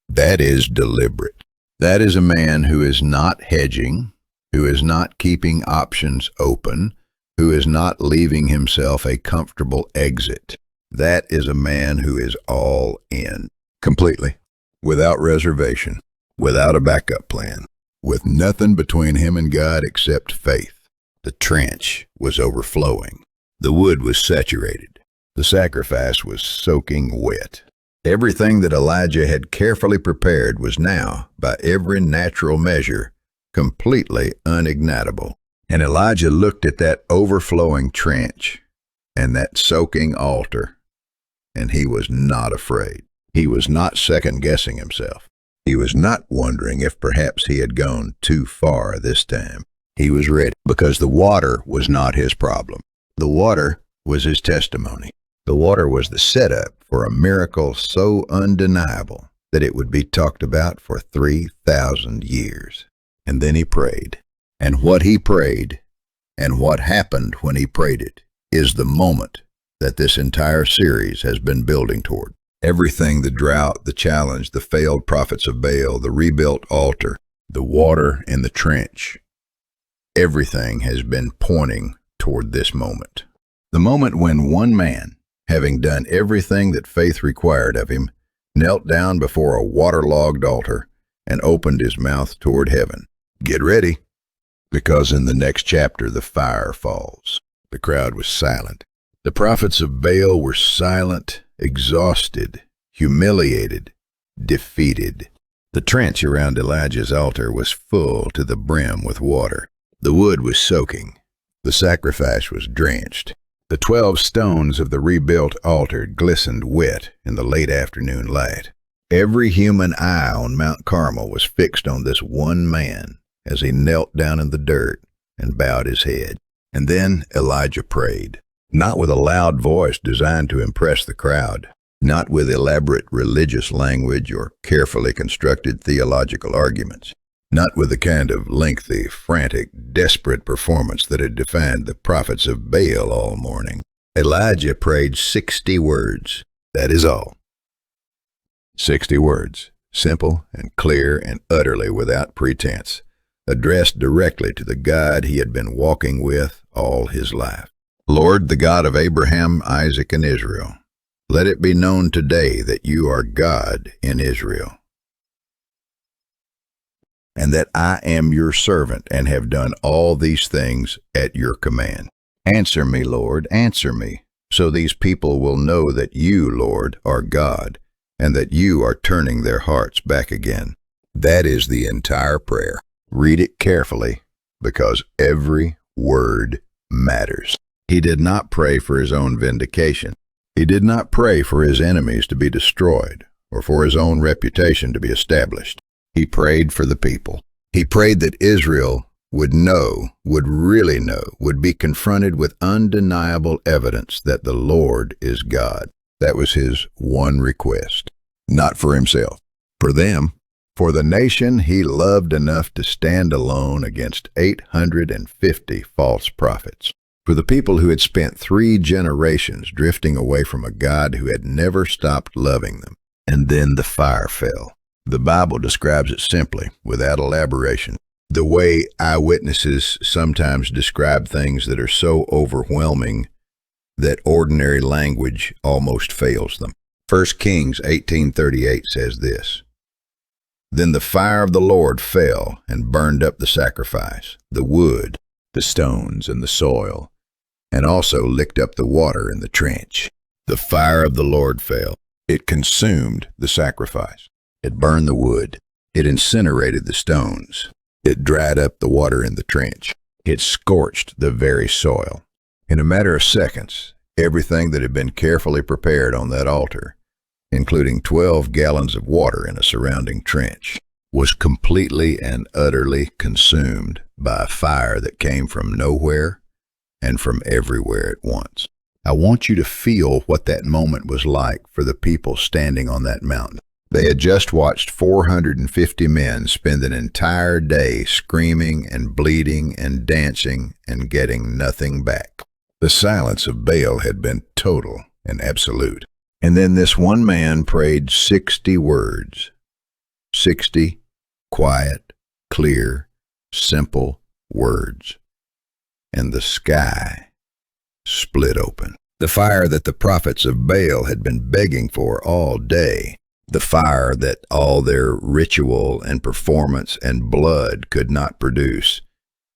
That is deliberate. That is a man who is not hedging, who is not keeping options open, who is not leaving himself a comfortable exit. That is a man who is all in. completely, without reservation, without a backup plan, with nothing between him and God except faith. The trench was overflowing. The wood was saturated. The sacrifice was soaking wet. Everything that Elijah had carefully prepared was now, by every natural measure, completely unignitable. And Elijah looked at that overflowing trench and that soaking altar, and he was not afraid. He was not second-guessing himself. He was not wondering if perhaps he had gone too far this time. He was ready, because the water was not his problem. The water was his testimony. The water was the setup for a miracle so undeniable that it would be talked about for 3,000 years. And then he prayed. And what he prayed, and what happened when he prayed it, is the moment that this entire series has been building toward. Everything, the drought, the challenge, the failed prophets of Baal, the rebuilt altar, the water in the trench, everything has been pointing toward this moment. The moment when one man, having done everything that faith required of him, knelt down before a waterlogged altar and opened his mouth toward heaven. Get ready, because in the next chapter the fire falls. The crowd was silent. The prophets of Baal were silent, exhausted, humiliated, defeated. The trench around Elijah's altar was full to the brim with water. The wood was soaking. The sacrifice was drenched. The 12 stones of the rebuilt altar glistened wet in the late afternoon light. Every human eye on Mount Carmel was fixed on this one man as he knelt down in the dirt and bowed his head. And then Elijah prayed, not with a loud voice designed to impress the crowd, not with elaborate religious language or carefully constructed theological arguments, not with the kind of lengthy, frantic, desperate performance that had defined the prophets of Baal all morning. Elijah prayed 60 words. That is all. 60 words, simple and clear and utterly without pretense, addressed directly to the God he had been walking with all his life. Lord, the God of Abraham, Isaac, and Israel, let it be known today that you are God in Israel, and that I am your servant and have done all these things at your command. Answer me, Lord, answer me, so these people will know that you, Lord, are God, and that you are turning their hearts back again. That is the entire prayer. Read it carefully, because every word matters. He did not pray for his own vindication. He did not pray for his enemies to be destroyed, or for his own reputation to be established. He prayed for the people. He prayed that Israel would know, would really know, would be confronted with undeniable evidence that the Lord is God. That was his one request. Not for himself, for them, for the nation he loved enough to stand alone against 850 false prophets. For the people who had spent 3 generations drifting away from a God who had never stopped loving them. And then the fire fell. The Bible describes it simply, without elaboration, the way eyewitnesses sometimes describe things that are so overwhelming that ordinary language almost fails them. 1 Kings 18:38 says this, Then the fire of the Lord fell and burned up the sacrifice, the wood, the stones, and the soil, and also licked up the water in the trench. The fire of the Lord fell. It consumed the sacrifice. It burned the wood. It incinerated the stones. It dried up the water in the trench. It scorched the very soil. In a matter of seconds, everything that had been carefully prepared on that altar, including 12 gallons of water in a surrounding trench, was completely and utterly consumed by a fire that came from nowhere and from everywhere at once. I want you to feel what that moment was like for the people standing on that mountain. They had just watched 450 men spend an entire day screaming and bleeding and dancing and getting nothing back. The silence of Baal had been total and absolute. And then this one man prayed 60 words. 60 quiet, clear, simple words. And the sky split open. The fire that the prophets of Baal had been begging for all day The fire that all their ritual and performance and blood could not produce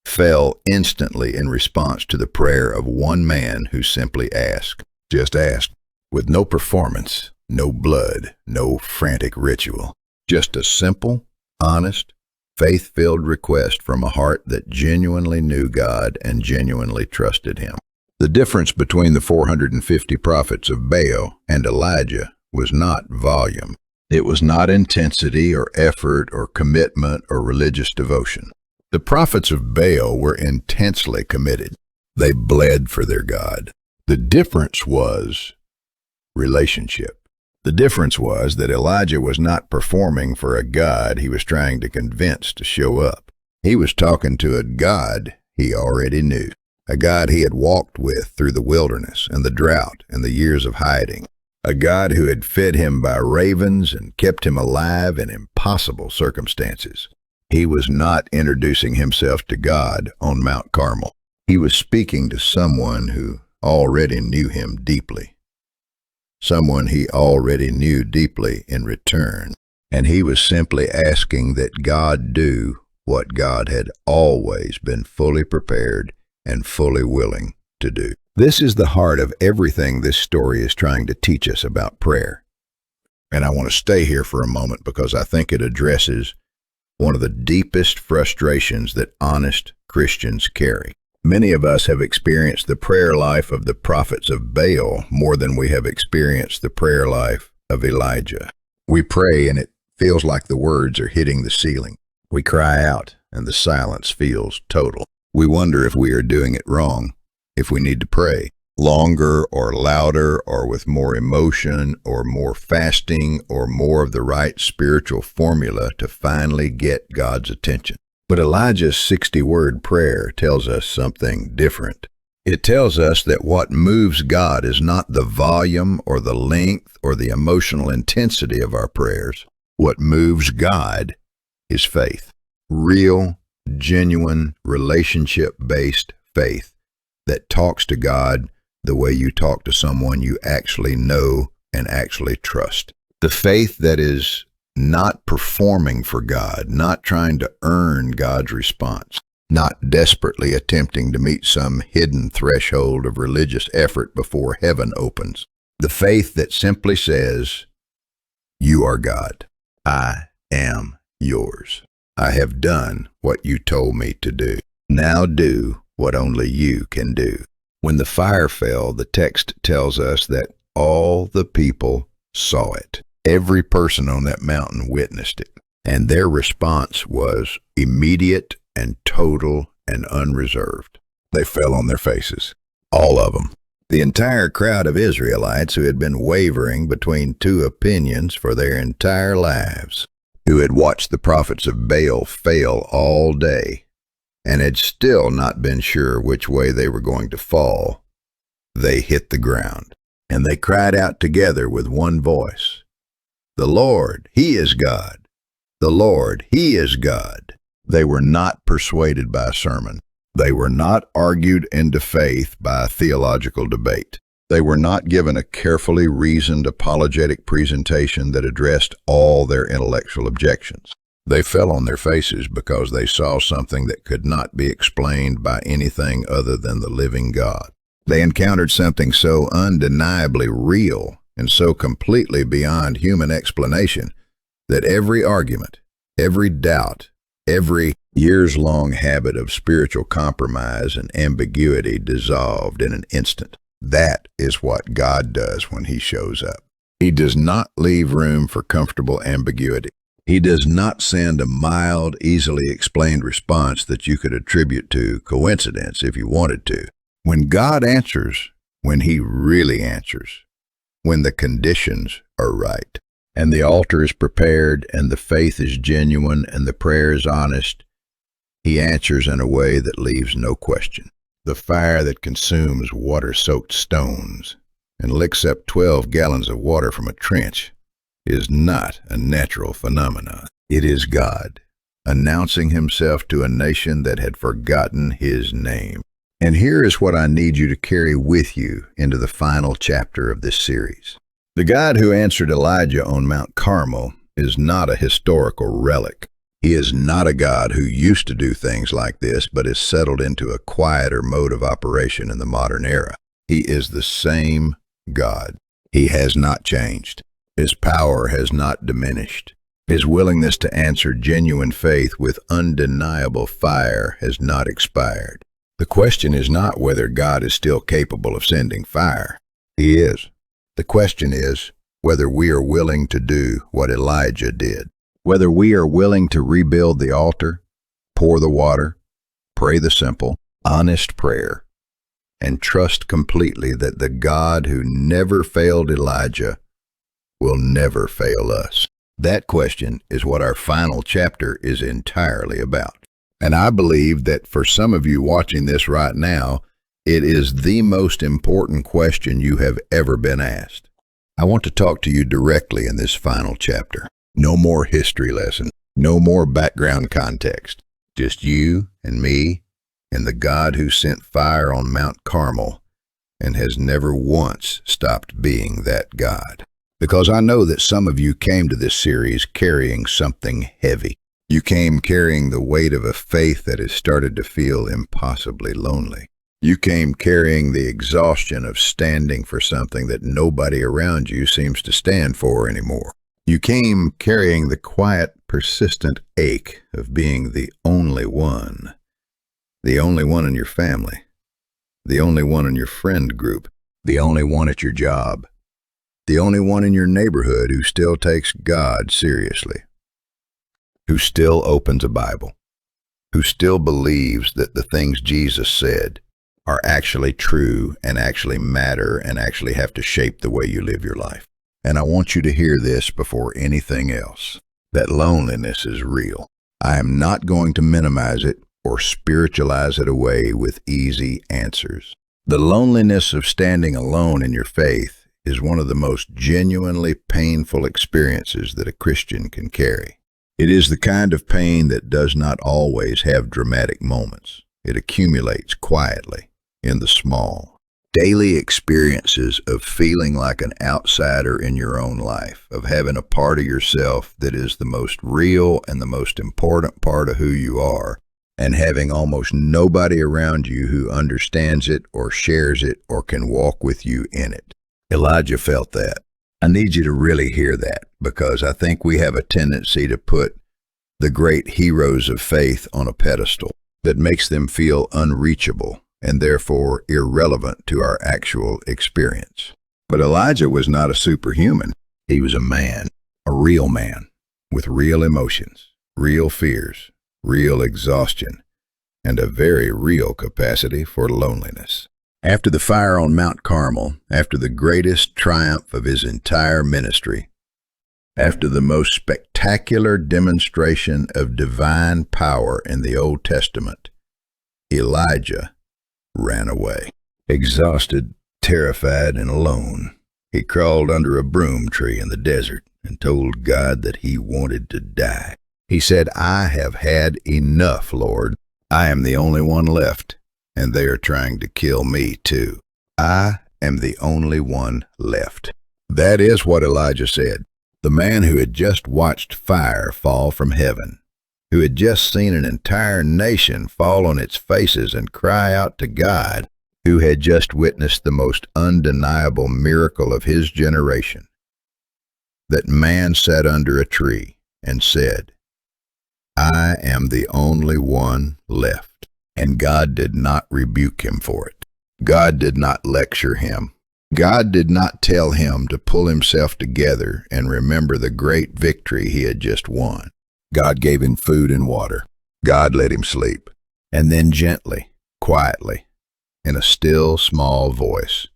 fell instantly in response to the prayer of one man who simply asked, just asked, with no performance, no blood, no frantic ritual, just a simple, honest, faith-filled request from a heart that genuinely knew God and genuinely trusted Him. The difference between the 450 prophets of Baal and Elijah was not volume. It was not intensity or effort or commitment or religious devotion. The prophets of Baal were intensely committed. They bled for their God. The difference was relationship. The difference was that Elijah was not performing for a God he was trying to convince to show up. He was talking to a God he already knew, a God he had walked with through the wilderness and the drought and the years of hiding, a God who had fed him by ravens and kept him alive in impossible circumstances. He was not introducing himself to God on Mount Carmel. He was speaking to someone who already knew him deeply, someone he already knew deeply in return, and he was simply asking that God do what God had always been fully prepared and fully willing to do. This is the heart of everything this story is trying to teach us about prayer. And I want to stay here for a moment because I think it addresses one of the deepest frustrations that honest Christians carry. Many of us have experienced the prayer life of the prophets of Baal more than we have experienced the prayer life of Elijah. We pray and it feels like the words are hitting the ceiling. We cry out and the silence feels total. We wonder if we are doing it wrong, if we need to pray longer or louder or with more emotion or more fasting or more of the right spiritual formula to finally get God's attention. But Elijah's 60-word prayer tells us something different. It tells us that what moves God is not the volume or the length or the emotional intensity of our prayers. What moves God is faith. Real, genuine, relationship-based faith that talks to God the way you talk to someone you actually know and actually trust. The faith that is not performing for God, not trying to earn God's response, not desperately attempting to meet some hidden threshold of religious effort before heaven opens. The faith that simply says, "You are God. I am yours. I have done what you told me to do. Now do what only you can do." When the fire fell, the text tells us that all the people saw it. Every person on that mountain witnessed it, and their response was immediate and total and unreserved. They fell on their faces, all of them. The entire crowd of Israelites who had been wavering between two opinions for their entire lives, who had watched the prophets of Baal fail all day, and had still not been sure which way they were going to fall, they hit the ground, and they cried out together with one voice, "The Lord, He is God. The Lord, He is God." They were not persuaded by a sermon. They were not argued into faith by a theological debate. They were not given a carefully reasoned apologetic presentation that addressed all their intellectual objections. They fell on their faces because they saw something that could not be explained by anything other than the living God. They encountered something so undeniably real and so completely beyond human explanation that every argument, every doubt, every years-long habit of spiritual compromise and ambiguity dissolved in an instant. That is what God does when He shows up. He does not leave room for comfortable ambiguity. He does not send a mild, easily explained response that you could attribute to coincidence if you wanted to. When God answers, when He really answers, when the conditions are right, and the altar is prepared, and the faith is genuine, and the prayer is honest, He answers in a way that leaves no question. The fire that consumes water-soaked stones and licks up 12 gallons of water from a trench is not a natural phenomenon. It is God announcing Himself to a nation that had forgotten His name. And here is what I need you to carry with you into the final chapter of this series. The God who answered Elijah on Mount Carmel is not a historical relic. He is not a God who used to do things like this, but is settled into a quieter mode of operation in the modern era. He is the same God. He has not changed. His power has not diminished. His willingness to answer genuine faith with undeniable fire has not expired. The question is not whether God is still capable of sending fire. He is. The question is whether we are willing to do what Elijah did. Whether we are willing to rebuild the altar, pour the water, pray the simple, honest prayer, and trust completely that the God who never failed Elijah will never fail us. That question is what our final chapter is entirely about. And I believe that for some of you watching this right now, it is the most important question you have ever been asked. I want to talk to you directly in this final chapter. No more history lesson, no more background context. Just you and me and the God who sent fire on Mount Carmel and has never once stopped being that God. Because I know that some of you came to this series carrying something heavy. You came carrying the weight of a faith that has started to feel impossibly lonely. You came carrying the exhaustion of standing for something that nobody around you seems to stand for anymore. You came carrying the quiet, persistent ache of being the only one in your family, the only one in your friend group, the only one at your job, the only one in your neighborhood who still takes God seriously, who still opens a Bible, who still believes that the things Jesus said are actually true and actually matter and actually have to shape the way you live your life. And I want you to hear this before anything else, that loneliness is real. I am not going to minimize it or spiritualize it away with easy answers. The loneliness of standing alone in your faith is one of the most genuinely painful experiences that a Christian can carry. It is the kind of pain that does not always have dramatic moments. It accumulates quietly in the small, daily experiences of feeling like an outsider in your own life, of having a part of yourself that is the most real and the most important part of who you are, and having almost nobody around you who understands it or shares it or can walk with you in it. Elijah felt that. I need you to really hear that, because I think we have a tendency to put the great heroes of faith on a pedestal that makes them feel unreachable and therefore irrelevant to our actual experience. But Elijah was not a superhuman. He was a real man, with real emotions, real fears, real exhaustion, and a very real capacity for loneliness. After the fire on Mount Carmel, after the greatest triumph of his entire ministry, after the most spectacular demonstration of divine power in the Old Testament, Elijah ran away. Exhausted, terrified, and alone, he crawled under a broom tree in the desert and told God that he wanted to die. He said, "I have had enough, Lord. I am the only one left, and they are trying to kill me too. I am the only one left." That is what Elijah said. The man who had just watched fire fall from heaven, who had just seen an entire nation fall on its faces and cry out to God, who had just witnessed the most undeniable miracle of his generation, that man sat under a tree and said, "I am the only one left." And God did not rebuke him for it. God did not lecture him. God did not tell him to pull himself together and remember the great victory he had just won. God gave him food and water. God let him sleep. And then gently, quietly, in a still, small voice,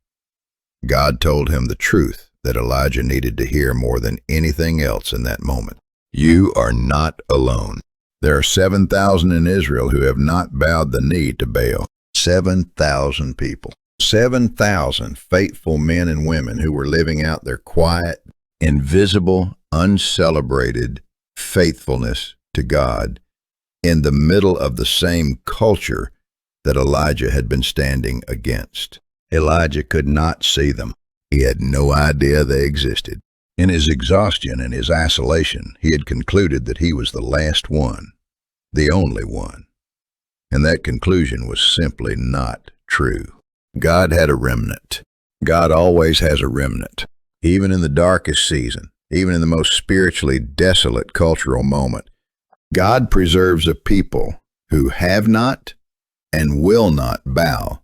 God told him the truth that Elijah needed to hear more than anything else in that moment. You are not alone. There are 7,000 in Israel who have not bowed the knee to Baal. 7,000 people. 7,000 faithful men and women who were living out their quiet, invisible, uncelebrated faithfulness to God in the middle of the same culture that Elijah had been standing against. Elijah could not see them. He had no idea they existed. In his exhaustion and his isolation, he had concluded that he was the last one, the only one. And that conclusion was simply not true. God had a remnant. God always has a remnant. Even in the darkest season, even in the most spiritually desolate cultural moment, God preserves a people who have not and will not bow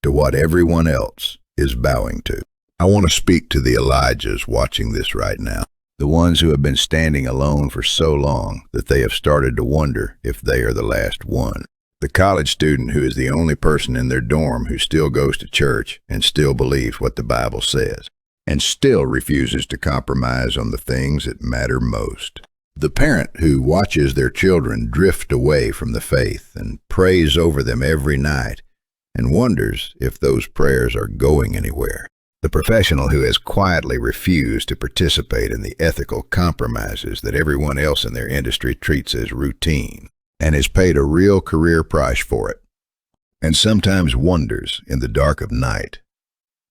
to what everyone else is bowing to. I want to speak to the Elijahs watching this right now, the ones who have been standing alone for so long that they have started to wonder if they are the last one. The college student who is the only person in their dorm who still goes to church and still believes what the Bible says, and still refuses to compromise on the things that matter most. The parent who watches their children drift away from the faith and prays over them every night and wonders if those prayers are going anywhere. The professional who has quietly refused to participate in the ethical compromises that everyone else in their industry treats as routine and has paid a real career price for it, and sometimes wonders in the dark of night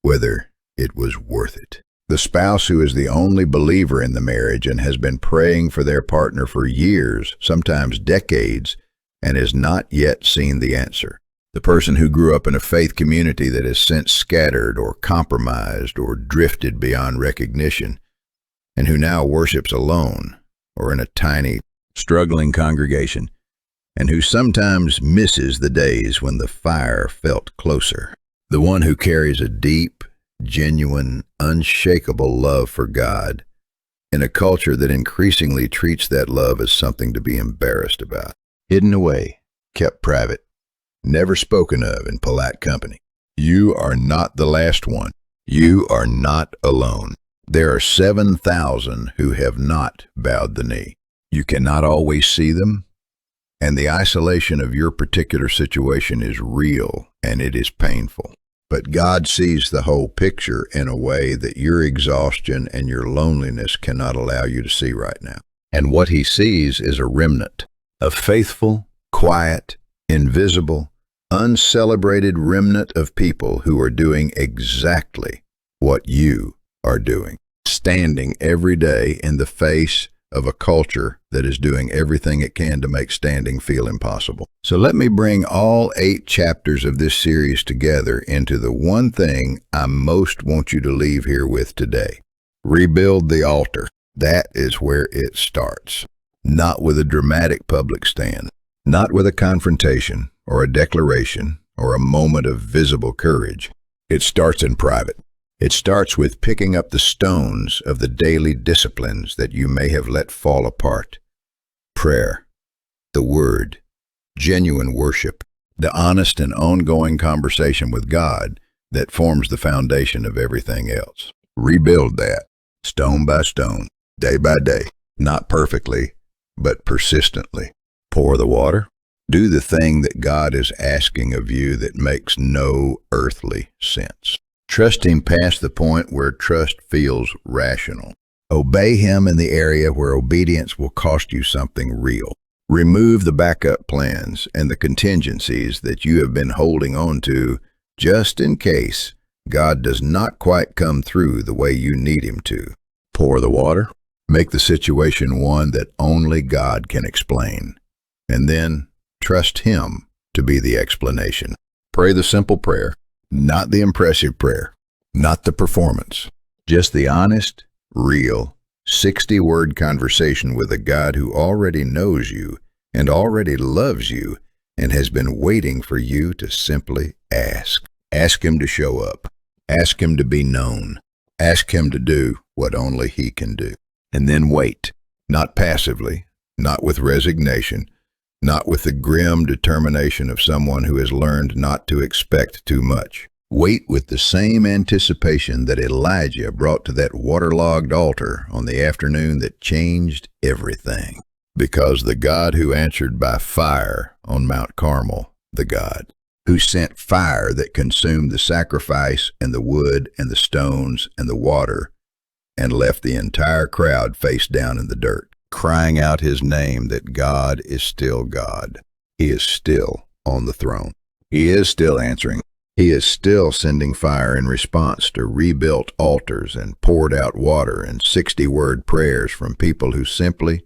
whether it was worth it. The spouse who is the only believer in the marriage and has been praying for their partner for years, sometimes decades, and has not yet seen the answer. The person who grew up in a faith community that has since scattered or compromised or drifted beyond recognition, and who now worships alone or in a tiny, struggling congregation, and who sometimes misses the days when the fire felt closer. The one who carries a deep, genuine, unshakable love for God in a culture that increasingly treats that love as something to be embarrassed about. Hidden away, kept private, never spoken of in polite company. You are not the last one. You are not alone. There are 7,000 who have not bowed the knee. You cannot always see them, and the isolation of your particular situation is real and it is painful. But God sees the whole picture in a way that your exhaustion and your loneliness cannot allow you to see right now. And what he sees is a remnant, a faithful, quiet, invisible, uncelebrated remnant of people who are doing exactly what you are doing, standing every day in the face of a culture that is doing everything it can to make standing feel impossible. So let me bring all 8 chapters of this series together into the one thing I most want you to leave here with today. Rebuild the altar. That is where it starts. Not with a dramatic public stand, not with a confrontation or a declaration or a moment of visible courage. It starts in private. It starts with picking up the stones of the daily disciplines that you may have let fall apart. Prayer, the Word, genuine worship, the honest and ongoing conversation with God that forms the foundation of everything else. Rebuild that, stone by stone, day by day, not perfectly, but persistently. Pour the water. Do the thing that God is asking of you that makes no earthly sense. Trust him past the point where trust feels rational. Obey him in the area where obedience will cost you something real. Remove the backup plans and the contingencies that you have been holding on to just in case God does not quite come through the way you need him to. Pour the water. Make the situation one that only God can explain. And then trust him to be the explanation. Pray the simple prayer. Not the impressive prayer, not the performance, just the honest, real, 60-word conversation with a God who already knows you and already loves you and has been waiting for you to simply ask. Ask him to show up. Ask him to be known. Ask him to do what only he can do. And then wait, not passively, not with resignation, not with the grim determination of someone who has learned not to expect too much. Wait with the same anticipation that Elijah brought to that waterlogged altar on the afternoon that changed everything. Because the God who answered by fire on Mount Carmel, the God who sent fire that consumed the sacrifice and the wood and the stones and the water and left the entire crowd face down in the dirt, crying out his name, that God is still God. He is still on the throne. He is still answering. He is still sending fire in response to rebuilt altars and poured out water and 60-word prayers from people who simply,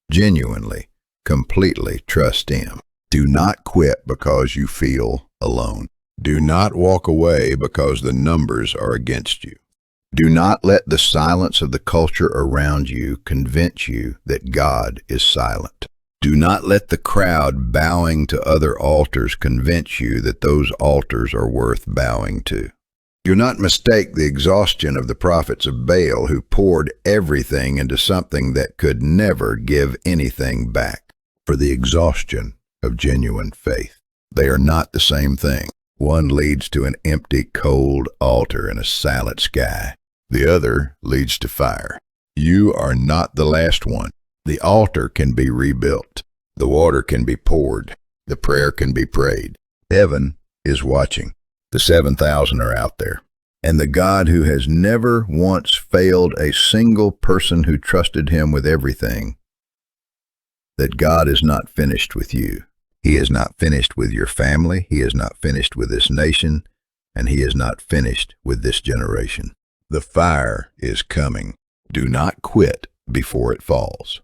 genuinely, completely trust Him. Do not quit because you feel alone. Do not walk away because the numbers are against you. Do not let the silence of the culture around you convince you that God is silent. Do not let the crowd bowing to other altars convince you that those altars are worth bowing to. Do not mistake the exhaustion of the prophets of Baal who poured everything into something that could never give anything back for the exhaustion of genuine faith. They are not the same thing. One leads to an empty, cold altar and a silent sky. The other leads to fire. You are not the last one. The altar can be rebuilt. The water can be poured. The prayer can be prayed. Heaven is watching. The 7,000 are out there. And the God who has never once failed a single person who trusted Him with everything, that God is not finished with you. He is not finished with your family. He is not finished with this nation. And He is not finished with this generation. The fire is coming. Do not quit before it falls.